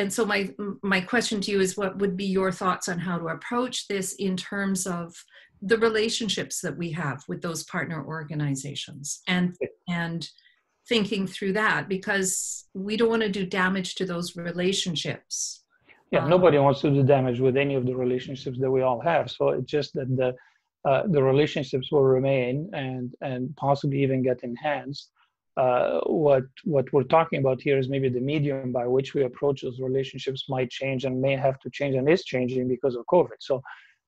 so my question to you is, what would be your thoughts on how to approach this in terms of the relationships that we have with those partner organizations, and thinking through that, because we don't want to do damage to those relationships. Yeah, nobody wants to do damage with any of the relationships that we all have. So it's just that the relationships will remain and possibly even get enhanced. What we're talking about here is maybe the medium by which we approach those relationships might change and may have to change, and is changing because of COVID. So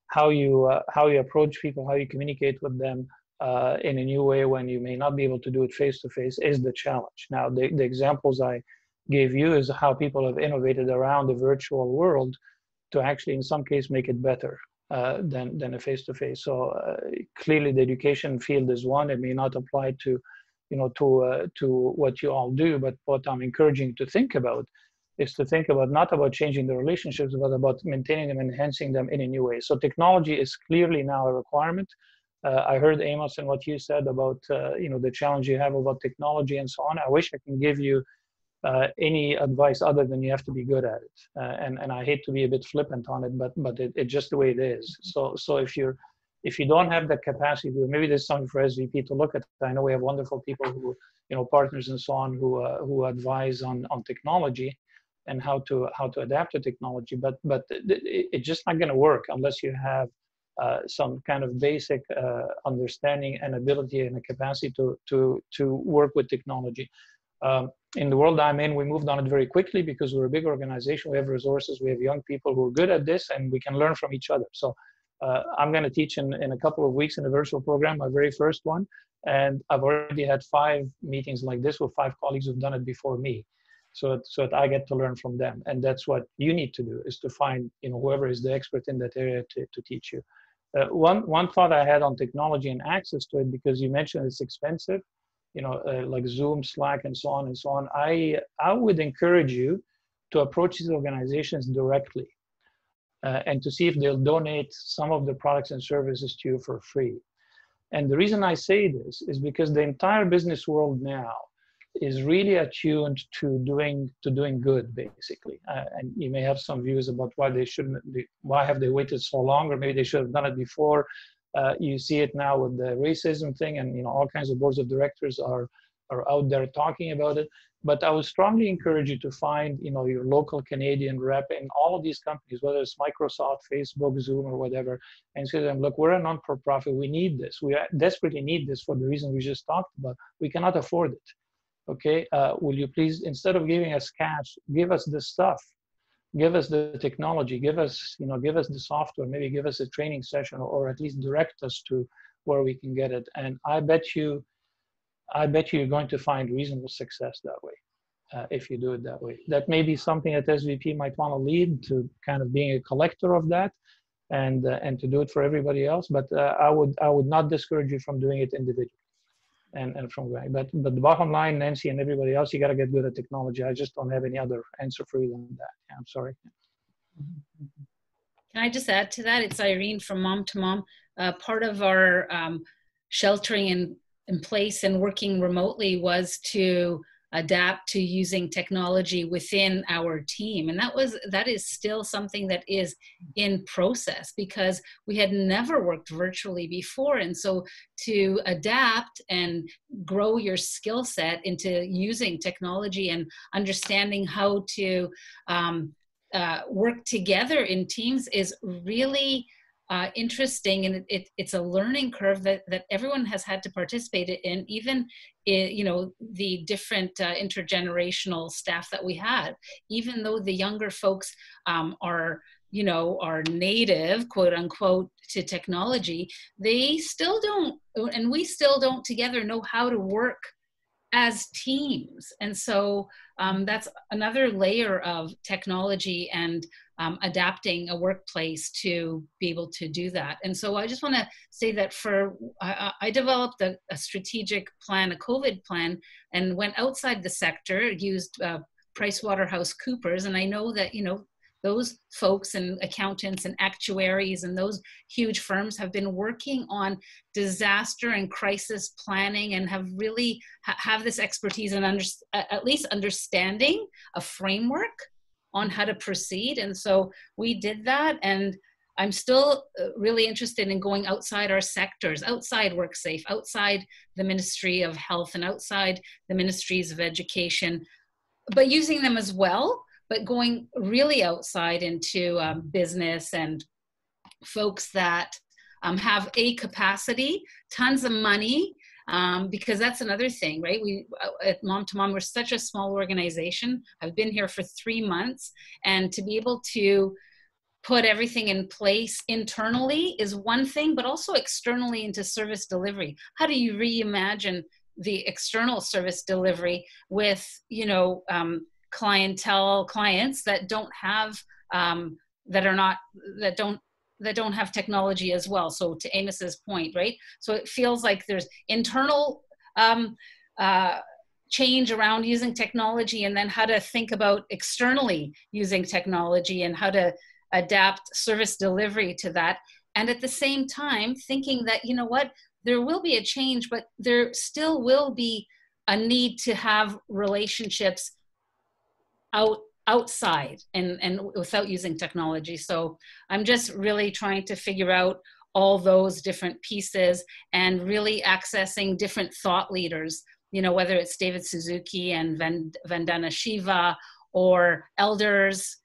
how you approach people, how you communicate with them in a new way when you may not be able to do it face to face is the challenge. Now, the examples I gave you is how people have innovated around the virtual world to actually, in some case, make it better than a face to face. So clearly, the education field is one. It may not apply to, you know, to what you all do, but what I'm encouraging to think about is to think about not about changing the relationships, but about maintaining them, enhancing them in a new way. So technology is clearly now a requirement. I heard Amos and what you said about you know, the challenge you have about technology and so on. I wish I can give you any advice other than you have to be good at it. And I hate to be a bit flippant on it, but it's just the way it is. So if you don't have the capacity to, maybe there's something for SVP to look at. I know we have wonderful people who, you know, partners and so on, who advise on technology and how to adapt to technology. But it's just not going to work unless you have some kind of basic understanding and ability and a capacity to work with technology. In the world I'm in, we moved on it very quickly because we're a big organization. We have resources. We have young people who are good at this, and we can learn from each other. So I'm going to teach in a couple of weeks in a virtual program, my very first one. And I've already had 5 meetings like this with 5 colleagues who've done it before me. So that I get to learn from them. And that's what you need to do, is to find, you know, whoever is the expert in that area to teach you. One thought I had on technology and access to it, because you mentioned it's expensive, you know, like Zoom, Slack, and so on and so on. I would encourage you to approach these organizations directly and to see if they'll donate some of the products and services to you for free. And the reason I say this is because the entire business world now is really attuned to doing good, basically. And you may have some views about why they shouldn't, why have they waited so long, or maybe they should have done it before. You see it now with the racism thing, and, you know, all kinds of boards of directors are out there talking about it. But I would strongly encourage you to find, you know, your local Canadian rep in all of these companies, whether it's Microsoft, Facebook, Zoom, or whatever, and say to them, look, we're a non-for-profit. We need this. We desperately need this for the reason we just talked about. We cannot afford it. okay, will you please, instead of giving us cash, give us the stuff, give us the technology, give us, give us the software, maybe give us a training session, or at least direct us to where we can get it. And I bet you're going to find reasonable success that way. If you do it that way, that may be something that SVP might want to lead to, kind of being a collector of that, and to do it for everybody else. But I would not discourage you from doing it individually, and from going. But the bottom line, Nancy and everybody else, you got to get good at technology. I just don't have any other answer for you than that. Yeah, I'm sorry. Can I just add to that? It's Irene from Mom to Mom. Part of our sheltering in place and working remotely was to adapt to using technology within our team. And that is still something that is in process, because we had never worked virtually before. And so to adapt and grow your skill set into using technology and understanding how to work together in teams is really interesting, and it's a learning curve that everyone has had to participate in, even the different intergenerational staff that we had. Even though the younger folks are native, quote unquote, to technology, they still don't, and we still don't together know how to work as teams. And so that's another layer of technology and adapting a workplace to be able to do that. And so I just want to say that I developed a strategic plan, a COVID plan, and went outside the sector, used PricewaterhouseCoopers. And I know that, those folks and accountants and actuaries and those huge firms have been working on disaster and crisis planning, and have really have this expertise and at least understanding a framework on how to proceed. And so we did that, and I'm still really interested in going outside our sectors, outside WorkSafe, outside the Ministry of Health, and outside the Ministries of Education, but using them as well, but going really outside into business and folks that have a capacity, tons of money, because that's another thing, right? We at Mom to Mom, we're such a small organization. I've been here for 3 months, and to be able to put everything in place internally is one thing, but also externally into service delivery. How do you reimagine the external service delivery with, clients that don't have, that don't have technology as well. So to Amos's point, right? So it feels like there's internal change around using technology, and then how to think about externally using technology and how to adapt service delivery to that. And at the same time, thinking that, there will be a change, but there still will be a need to have relationships outside and without using technology. So I'm just really trying to figure out all those different pieces and really accessing different thought leaders, whether it's David Suzuki and Vandana Shiva or elders,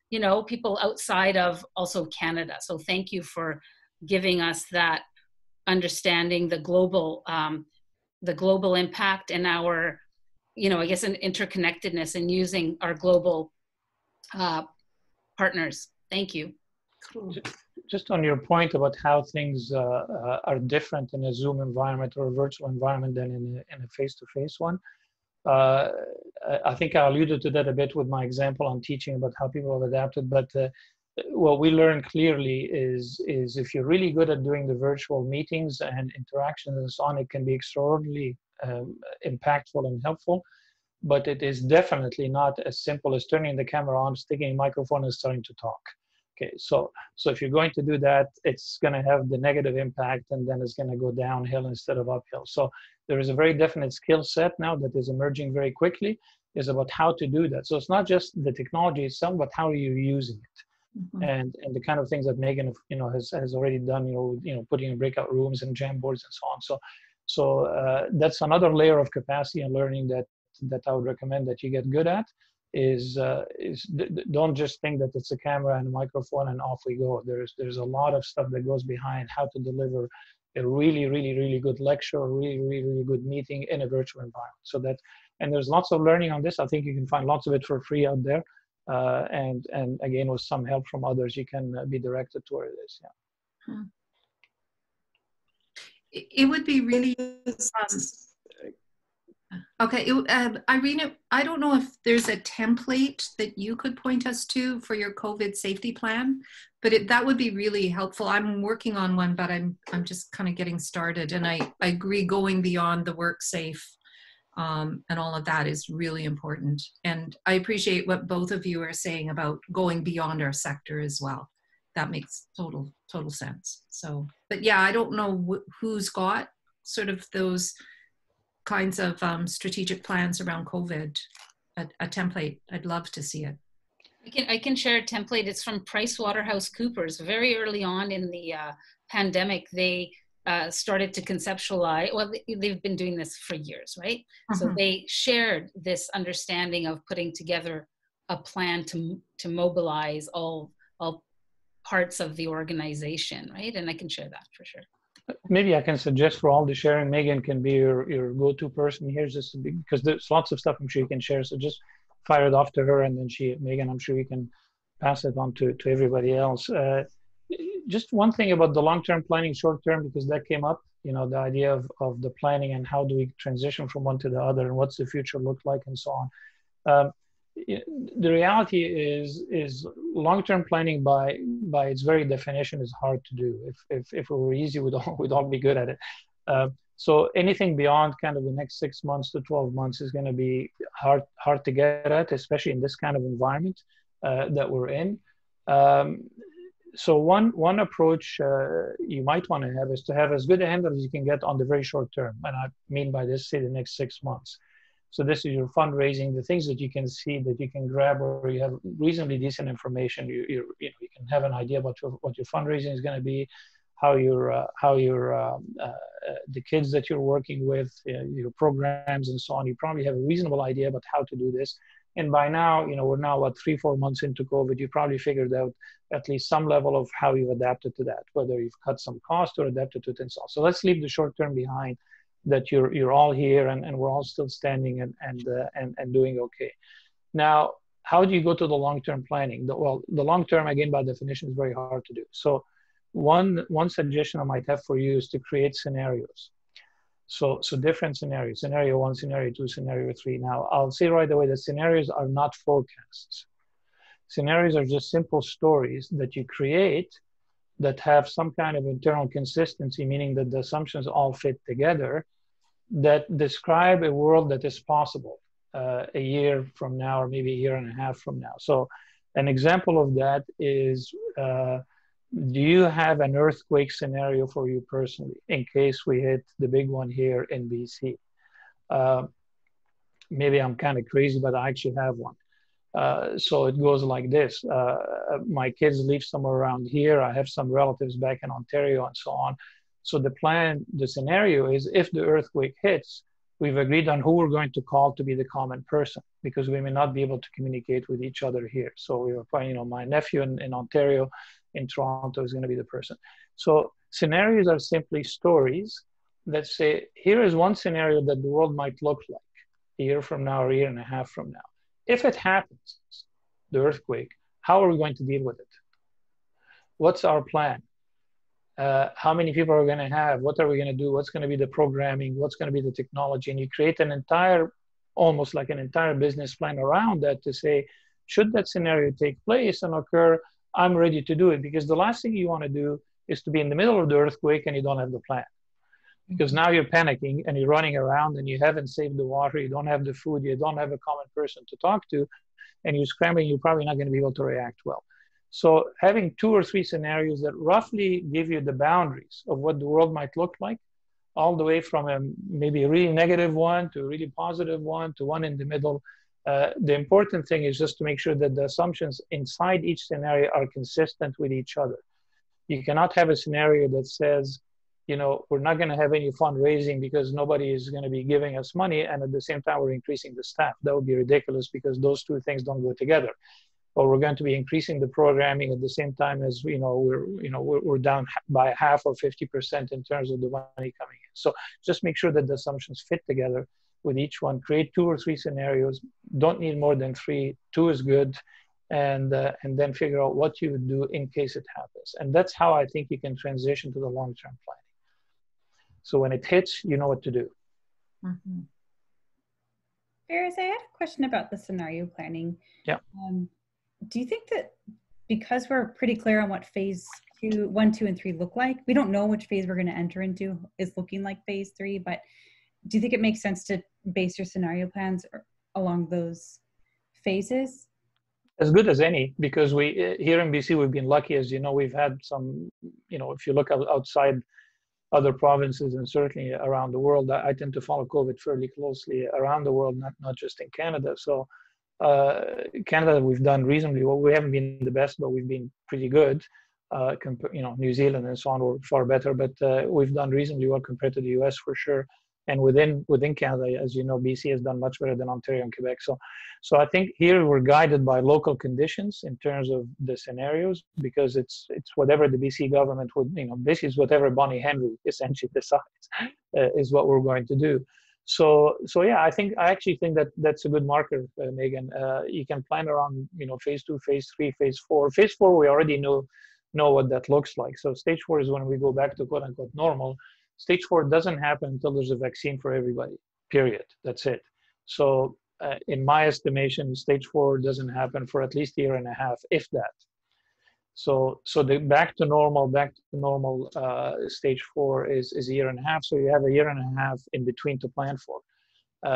people outside of also Canada. So thank you for giving us that understanding, the global impact and our, I guess, an interconnectedness, and using our global partners. Thank you. Just on your point about how things are different in a Zoom environment or a virtual environment than in a face-to-face one, I think I alluded to that a bit with my example on teaching about how people have adapted. But what we learned clearly is if you're really good at doing the virtual meetings and interactions and so on, it can be extraordinarily impactful and helpful. But it is definitely not as simple as turning the camera on, sticking a microphone, and starting to talk. Okay, so if you're going to do that, it's going to have the negative impact, and then it's going to go downhill instead of uphill. So there is a very definite skill set now that is emerging very quickly, is about how to do that. So it's not just the technology itself, but how are you using it, mm-hmm. and the kind of things that Meagan, has already done, putting in breakout rooms and Jamboards and so on. So that's another layer of capacity and learning that I would recommend that you get good at. Is don't just think that it's a camera and a microphone and off we go. There's a lot of stuff that goes behind how to deliver a really, really, really good lecture, or really, really, really good meeting in a virtual environment. So And there's lots of learning on this. I think you can find lots of it for free out there. And again, with some help from others, you can be directed to where it is. Yeah. It would be really okay. Irene, I don't know if there's a template that you could point us to for your COVID safety plan, but that would be really helpful. I'm working on one, but I'm just kind of getting started, and I agree going beyond the work safe and all of that is really important. And I appreciate what both of you are saying about going beyond our sector as well. That makes total sense. So, but yeah, I don't know who's got sort of those kinds of strategic plans around COVID, a template. I'd love to see it. I can share a template. It's from PricewaterhouseCoopers. Very early on in the pandemic, they started to conceptualize, well, they've been doing this for years, right? So they shared this understanding of putting together a plan to mobilize all parts of the organization, right? And I can share that for sure. Maybe I can suggest for all the sharing, Meagan can be your go-to person here, just because there's lots of stuff I'm sure you can share. So just fire it off to her, and then Meagan, I'm sure you can pass it on to everybody else. Just one thing about the long-term planning, short-term, because that came up, you know, the idea of the planning and how do we transition from one to the other, and what's the future look like, and so on. The reality is long-term planning by its very definition is hard to do. If it were easy, we'd all be good at it. So anything beyond kind of the next 6 months to 12 months is going to be hard to get at, especially in this kind of environment that we're in. So one approach you might want to have is to have as good a handle as you can get on the very short term. And I mean by this, say the next 6 months. So this is your fundraising, the things that you can see, that you can grab, where you have reasonably decent information. You can have an idea about what your fundraising is going to be, how the kids that you're working with, your programs and so on. You probably have a reasonable idea about how to do this. And by now, we're now 3-4 months into COVID. You probably figured out at least some level of how you've adapted to that, whether you've cut some cost or adapted to it and so on. So let's leave the short term behind. That you're all here and we're all still standing and doing okay. Now, how do you go to the long-term planning? The long-term, again, by definition, is very hard to do. So one suggestion I might have for you is to create scenarios. So different scenarios, scenario 1, scenario 2, scenario 3. Now, I'll say right away that scenarios are not forecasts. Scenarios are just simple stories that you create that have some kind of internal consistency, meaning that the assumptions all fit together, that describe a world that is possible a year from now, or maybe a year and a half from now. So an example of that is, do you have an earthquake scenario for you personally, in case we hit the big one here in BC? Maybe I'm kind of crazy, but I actually have one. So it goes like this. My kids live somewhere around here. I have some relatives back in Ontario and so on. So the scenario is, if the earthquake hits, we've agreed on who we're going to call to be the common person, because we may not be able to communicate with each other here. So we were planning, my nephew in Ontario, in Toronto, is going to be the person. So scenarios are simply stories that say, here is one scenario that the world might look like a year from now or a year and a half from now. If it happens, the earthquake, how are we going to deal with it? What's our plan? How many people are we going to have? What are we going to do? What's going to be the programming? What's going to be the technology? And you create almost like an entire business plan around that to say, should that scenario take place and occur, I'm ready to do it. Because the last thing you want to do is to be in the middle of the earthquake and you don't have the plan. Because now you're panicking and you're running around and you haven't saved the water, you don't have the food, you don't have a common person to talk to, and you're scrambling, you're probably not going to be able to react well. So having 2 or 3 scenarios that roughly give you the boundaries of what the world might look like, all the way from maybe a really negative one to a really positive one to one in the middle. The important thing is just to make sure that the assumptions inside each scenario are consistent with each other. You cannot have a scenario that says, we're not going to have any fundraising because nobody is going to be giving us money, and at the same time we're increasing the staff. That would be ridiculous, because those two things don't go together. Or we're going to be increasing the programming at the same time as we're down by half or 50% in terms of the money coming in. So just make sure that the assumptions fit together with each one, create 2 or 3 scenarios, don't need more than 3, 2 is good, and then figure out what you would do in case it happens. And that's how I think you can transition to the long-term planning. So when it hits, you know what to do. Mm-hmm. Fares, I had a question about the scenario planning. Yeah. Do you think that because we're pretty clear on what phase 1, 2, and 3 look like, we don't know which phase we're going to enter into is looking like phase 3, but do you think it makes sense to base your scenario plans along those phases? As good as any, because we here in BC, we've been lucky, as you know, we've had some, if you look outside other provinces and certainly around the world, I tend to follow COVID fairly closely around the world, not just in Canada. So Canada, we've done reasonably well. We haven't been the best, but we've been pretty good. New Zealand and so on were far better, but we've done reasonably well compared to the US for sure. And within Canada, as you know, BC has done much better than Ontario and Quebec. So I think here we're guided by local conditions in terms of the scenarios, because it's whatever the BC government would, basically it's whatever Bonnie Henry essentially decides is what we're going to do. So yeah, I actually think that's a good marker, Meagan. You can plan around, phase 2, phase 3, phase 4. Phase 4, we already know what that looks like. So stage 4 is when we go back to quote unquote normal. Stage 4 doesn't happen until there's a vaccine for everybody, period. That's it. So in my estimation, stage 4 doesn't happen for at least a year and a half, if that. So the back to normal stage 4 is a year and a half. So you have a year and a half in between to plan for,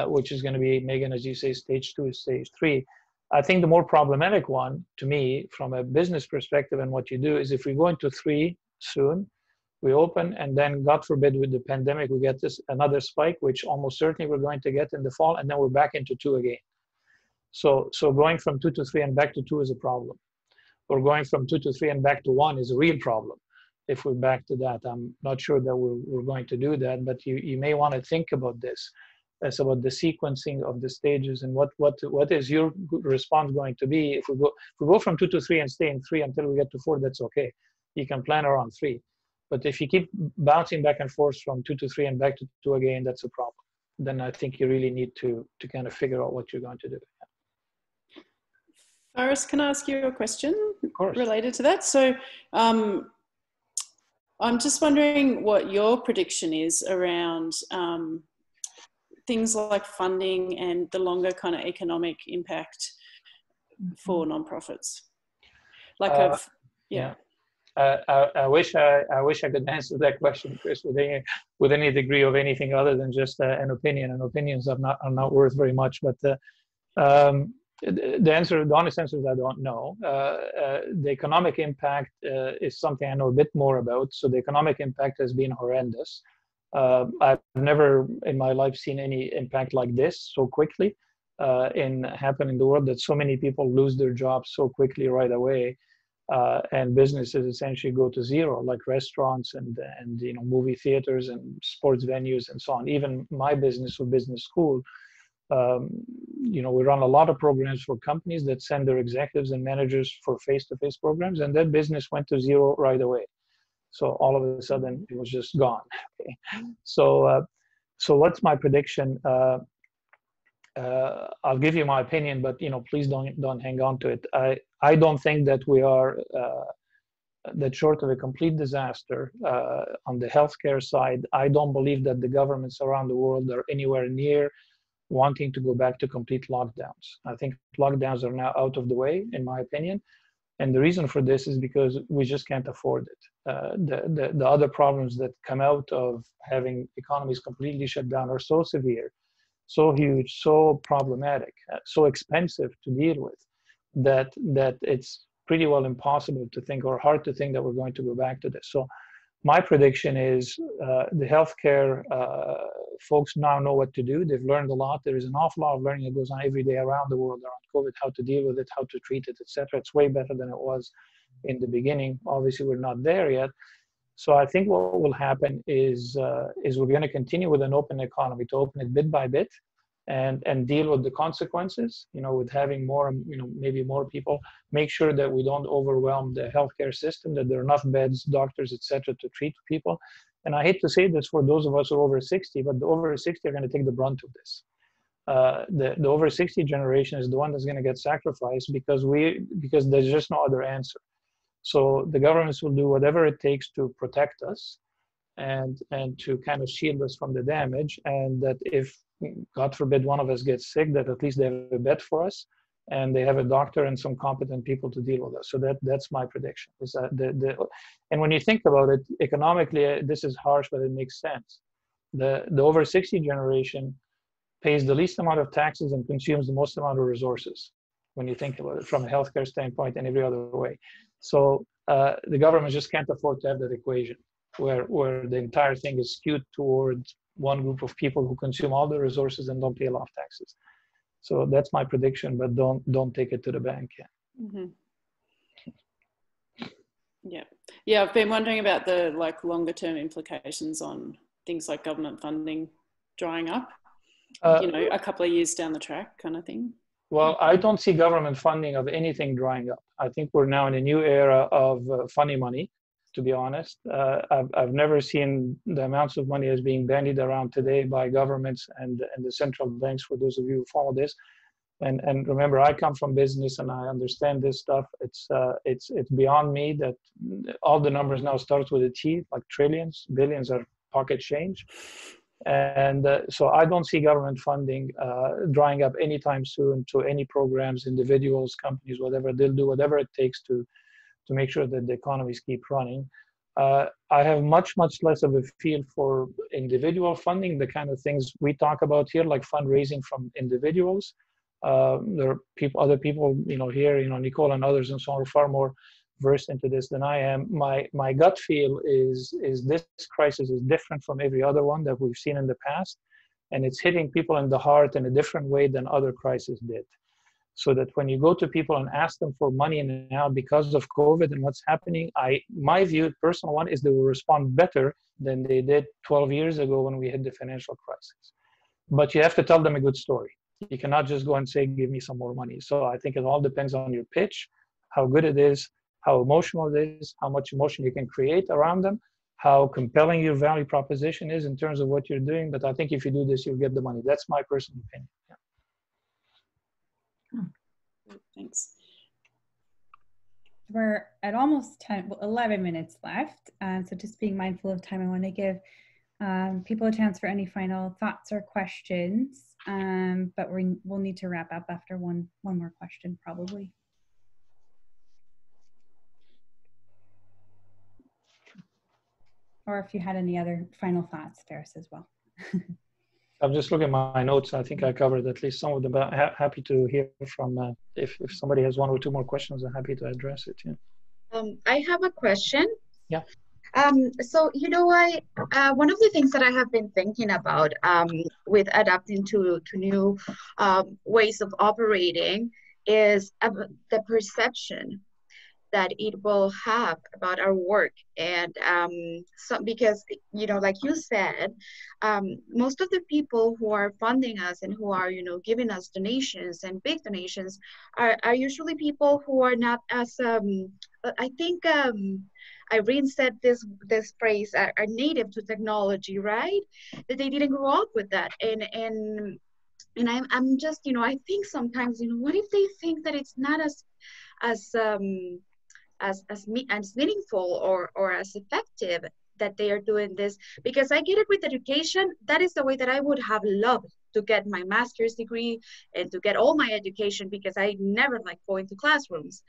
which is going to be, Meagan, as you say, stage 2 is stage 3. I think the more problematic one to me from a business perspective and what you do is if we go into 3 soon, we open, and then God forbid with the pandemic, we get another spike, which almost certainly we're going to get in the fall, and then we're back into 2 again. So going from 2 to 3 and back to 2 is a problem. Or going from 2 to 3 and back to 1 is a real problem. If we're back to that, I'm not sure that we're going to do that, but you may want to think about this. It's about the sequencing of the stages and what is your response going to be. If we go from 2 to 3 and stay in 3 until we get to 4, that's okay. You can plan around 3. But if you keep bouncing back and forth from 2 to 3 and back to 2 again, that's a problem. Then I think you really need to kind of figure out what you're going to do. Fares, can I ask you a question related to that? So I'm just wondering what your prediction is around things like funding and the longer kind of economic impact for nonprofits. I wish I could answer that question, Chris, with any degree of anything other than just an opinion. And opinions are not worth very much. But the honest answer is I don't know. The economic impact is something I know a bit more about. So the economic impact has been horrendous. I've never in my life seen any impact like this so quickly happen in the world, that so many people lose their jobs so quickly right away. And businesses essentially go to zero, like restaurants and movie theaters and sports venues and so on. Even my business or business school, we run a lot of programs for companies that send their executives and managers for face-to-face programs, and that business went to zero right away. So all of a sudden it was just gone. Okay. So what's my prediction? I'll give you my opinion, but please don't hang on to it. I don't think that we are that short of a complete disaster on the healthcare side. I don't believe that the governments around the world are anywhere near wanting to go back to complete lockdowns. I think lockdowns are now out of the way, in my opinion. And the reason for this is because we just can't afford it. The other problems that come out of having economies completely shut down are so severe, so huge, so problematic, so expensive to deal with, that it's pretty well impossible to think, or hard to think, that we're going to go back to this. So my prediction is the healthcare folks now know what to do. They've learned a lot. There is an awful lot of learning that goes on every day around the world around COVID, how to deal with it, how to treat it, etc. It's way better than it was in the beginning. Obviously, we're not there yet. So I think what will happen is we're going to continue with an open economy, to open it bit by bit, and deal with the consequences, with having more, maybe more people, make sure that we don't overwhelm the healthcare system, that there are enough beds, doctors, etc., to treat people. And I hate to say this for those of us who are over 60, but the over 60 are going to take the brunt of this. the over 60 generation is the one that's going to get sacrificed because there's just no other answer. So the governments will do whatever it takes to protect us and to kind of shield us from the damage, and that if, God forbid, one of us gets sick, that at least they have a bed for us and they have a doctor and some competent people to deal with us. So that's my prediction. Is that and when you think about it economically, this is harsh, but it makes sense. The over 60 generation pays the least amount of taxes and consumes the most amount of resources when you think about it from a healthcare standpoint and every other way. So the government just can't afford to have that equation where the entire thing is skewed towards one group of people who consume all the resources and don't pay a lot of taxes. So that's my prediction, but don't take it to the bank yet. Mm-hmm. Yeah. I've been wondering about the longer term implications on things like government funding drying up. A couple of years down the track, kind of thing. Well, I don't see government funding of anything drying up. I think we're now in a new era of funny money, to be honest. I've never seen the amounts of money as being bandied around today by governments and the central banks, for those of you who follow this. And remember, I come from business and I understand this stuff. It's beyond me that all the numbers now starts with a T, like trillions, billions are pocket change. And so I don't see government funding drying up anytime soon to any programs, individuals, companies, whatever. They'll do whatever it takes to make sure that the economies keep running. I have much less of a feel for individual funding, the kind of things we talk about here, like fundraising from individuals. There are other people, here, Nicole and others and so on, are far more versed into this than I am. My gut feel is this crisis is different from every other one that we've seen in the past, and it's hitting people in the heart in a different way than other crises did. So that when you go to people and ask them for money now because of COVID and what's happening, my view, personal one, is they will respond better than they did 12 years ago when we had the financial crisis. But you have to tell them a good story. You cannot just go and say, give me some more money. So I think it all depends on your pitch, how good it is, how emotional it is, how much emotion you can create around them, how compelling your value proposition is in terms of what you're doing. But I think if you do this, you'll get the money. That's my personal opinion. Yeah. Thanks. We're at almost 11 minutes left. So just being mindful of time, I want to give people a chance for any final thoughts or questions. But we'll need to wrap up after one more question, probably. Or if you had any other final thoughts, Fares, as well. I'm just looking at my notes. I think I covered at least some of them, but happy to hear from, if somebody has one or two more questions, I'm happy to address it. Yeah. I have a question. Yeah. So, one of the things that I have been thinking about with adapting to new ways of operating is the perception that it will have about our work. And so because, like you said, most of the people who are funding us and who are, giving us donations and big donations are usually people who are not as, I think Irene said this phrase, are native to technology, right? That they didn't grow up with that. And I'm just, I think sometimes, what if they think that it's not as meaningful or as effective that they are doing this? Because I get it with education. That is the way that I would have loved to get my master's degree and to get all my education, because I never liked going to classrooms,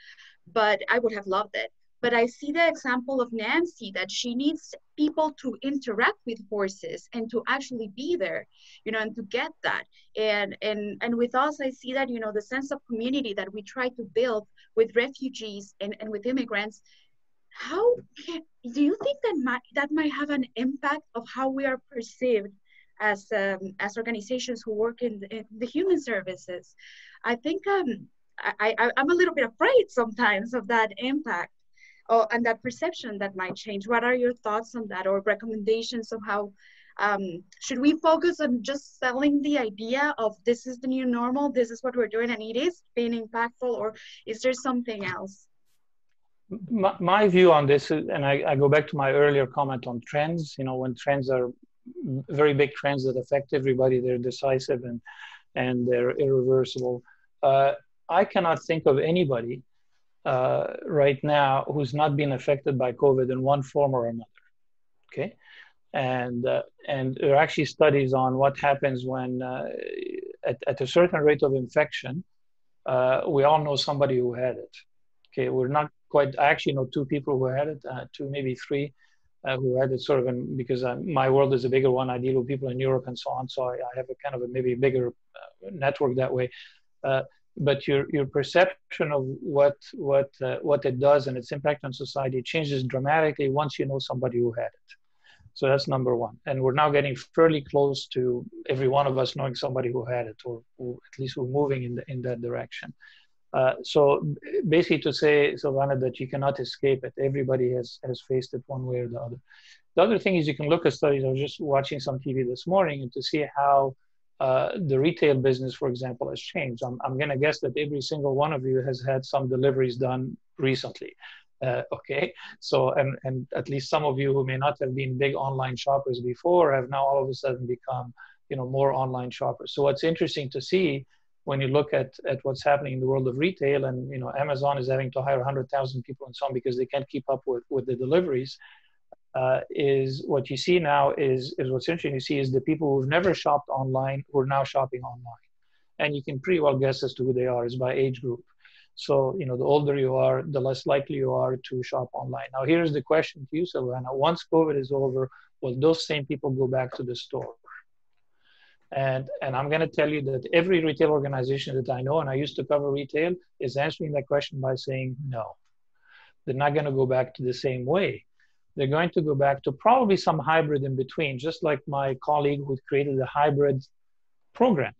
but I would have loved it. But I see the example of Nancy, that she needs people to interact with horses and to actually be there, and to get that. And with us, I see that, the sense of community that we try to build with refugees and with immigrants. Do you think that might have an impact of how we are perceived as organizations who work in the human services? I think I'm a little bit afraid sometimes of that impact. And that perception that might change. What are your thoughts on that, or recommendations of how should we focus on just selling the idea of this is the new normal, this is what we're doing, and it is being impactful, or is there something else? My view on this is, and I go back to my earlier comment on trends, when trends are very big trends that affect everybody, they're decisive and they're irreversible. I cannot think of anybody right now who's not been affected by COVID in one form or another. Okay, and there are actually studies on what happens when at a certain rate of infection, we all know somebody who had it. Okay, we're not quite. I actually know 2 people who had it, 2 maybe 3 who had it. Sort of because my world is a bigger one. I deal with people in Europe and so on, so I have a kind of a maybe bigger network that way. But your perception of what it does and its impact on society changes dramatically once you know somebody who had it. So that's number one. And we're now getting fairly close to every one of us knowing somebody who had it, or at least we're moving in that direction. So basically to say, Silvana, that you cannot escape it. Everybody has faced it one way or the other. The other thing is you can look at studies. I was just watching some TV this morning and to see how the retail business, for example, has changed. I'm going to guess that every single one of you has had some deliveries done recently. Okay, so and at least some of you who may not have been big online shoppers before have now all of a sudden become, you know, more online shoppers. So what's interesting to see when you look at what's happening in the world of retail, and you know, Amazon is having to hire 100,000 people and so on because they can't keep up with the deliveries. Is what you see now is what's interesting. You see is the people who've never shopped online who are now shopping online, and you can pretty well guess as to who they are is by age group. So, you know, the older you are, the less likely you are to shop online. Now, here's the question to you, Silvana. Once COVID is over, will those same people go back to the store? And I'm going to tell you that every retail organization that I know, and I used to cover retail, is answering that question by saying no. They're not going to go back to the same way. They're going to go back to probably some hybrid in between, just like my colleague who created a hybrid program.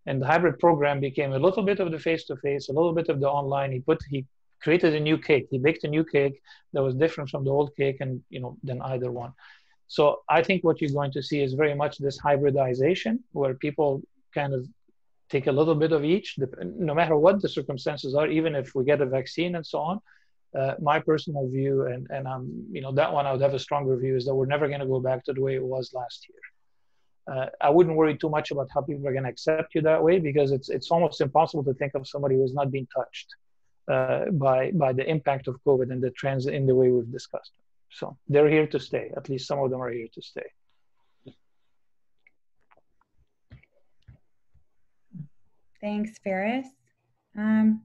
And the hybrid program became a little bit of the face-to-face, a little bit of the online. He created a new cake. He baked a new cake that was different from the old cake, and you know, than either one. So I think what you're going to see is very much this hybridization, where people kind of take a little bit of each, no matter what the circumstances are, even if we get a vaccine and so on. My personal view, and you know, that one I would have a stronger view, is that we're never going to go back to the way it was last year. I wouldn't worry too much about how people are going to accept you that way, because it's almost impossible to think of somebody who has not been touched by the impact of COVID and the trends in the way we've discussed. So they're here to stay. At least some of them are here to stay. Thanks, Fares.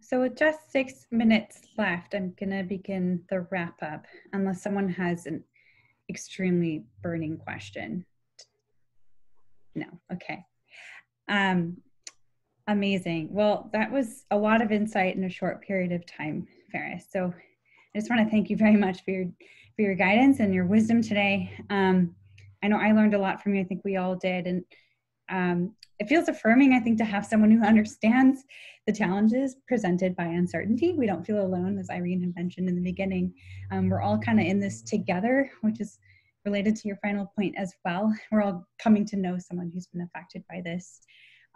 So with just 6 minutes left, I'm going to begin the wrap up, unless someone has an extremely burning question. No, okay. Amazing. Well, that was a lot of insight in a short period of time, Fares. So I just want to thank you very much for your guidance and your wisdom today. I know I learned a lot from you. I think we all did. And it feels affirming, I think, to have someone who understands the challenges presented by uncertainty. We don't feel alone, as Irene had mentioned in the beginning. We're all kind of in this together, which is related to your final point as well. We're all coming to know someone who's been affected by this.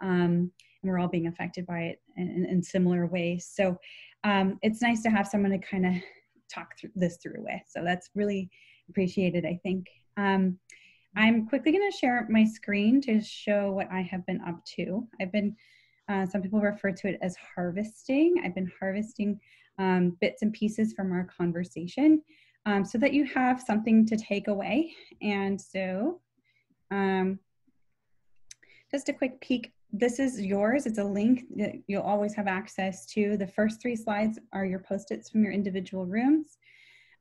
And we're all being affected by it in similar ways. So it's nice to have someone to kind of talk this through with. So that's really appreciated, I think. I'm quickly going to share my screen to show what I have been up to. I've been, some people refer to it as harvesting. I've been harvesting bits and pieces from our conversation so that you have something to take away. And so just a quick peek. This is yours. It's a link that you'll always have access to. The first 3 slides are your Post-its from your individual rooms.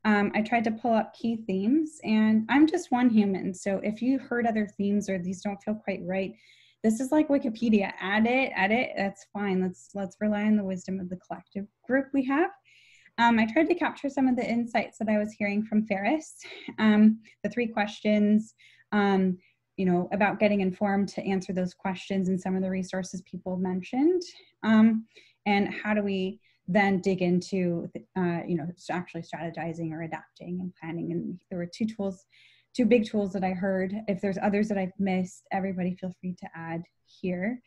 I tried to pull up key themes, and I'm just one human. So if you heard other themes or these don't feel quite right, this is like Wikipedia. Add it, that's fine. Let's rely on the wisdom of the collective group we have. I tried to capture some of the insights that I was hearing from Fares. The 3 questions, you know, about getting informed to answer those questions and some of the resources people mentioned. And how do we then dig into, you know, actually strategizing or adapting and planning. And there were 2 big tools that I heard. If there's others that I've missed, everybody feel free to add here.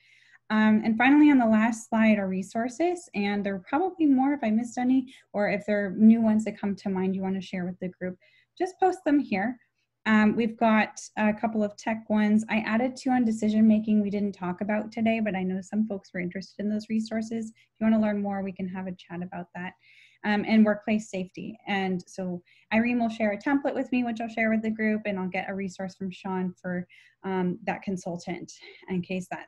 And finally, on the last slide are resources, and there are probably more if I missed any, or if there are new ones that come to mind you want to share with the group, just post them here. We've got a couple of tech ones. I added 2 on decision making we didn't talk about today, but I know some folks were interested in those resources. If you want to learn more, we can have a chat about that. And workplace safety. And so Irene will share a template with me, which I'll share with the group, and I'll get a resource from Sean for that consultant in case that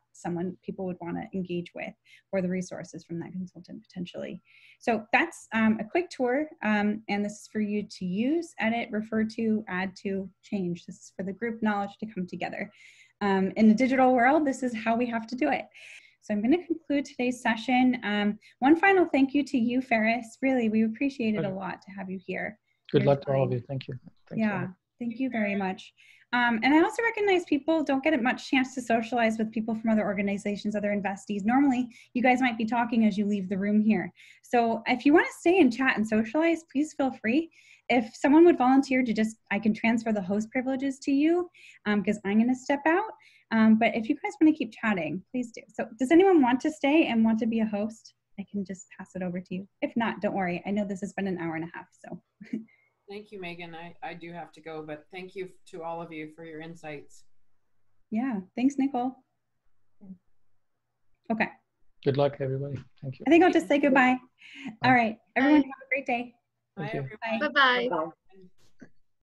people would want to engage with, or the resources from that consultant potentially. So that's a quick tour, and this is for you to use, edit, refer to, add to, change. This is for the group knowledge to come together. In the digital world, this is how we have to do it. So I'm going to conclude today's session. One final thank you to you, Fares. Really, we appreciate it a lot to have you here. Good luck to all of you. Thank you. Thanks thank you very much. And I also recognize people don't get much chance to socialize with people from other organizations, other investees. Normally, you guys might be talking as you leave the room here. So if you want to stay and chat and socialize, please feel free. If someone would volunteer to I can transfer the host privileges to you because I'm going to step out. But if you guys want to keep chatting, please do. So does anyone want to stay and want to be a host? I can just pass it over to you. If not, don't worry. I know this has been an hour and a half, so. Thank you, Meagan. I do have to go, but thank you to all of you for your insights. Yeah, thanks, Nicole. Okay. Good luck, everybody. Thank you. I think I'll just say goodbye. All right, everyone have a great day. Bye, everyone. Bye-bye.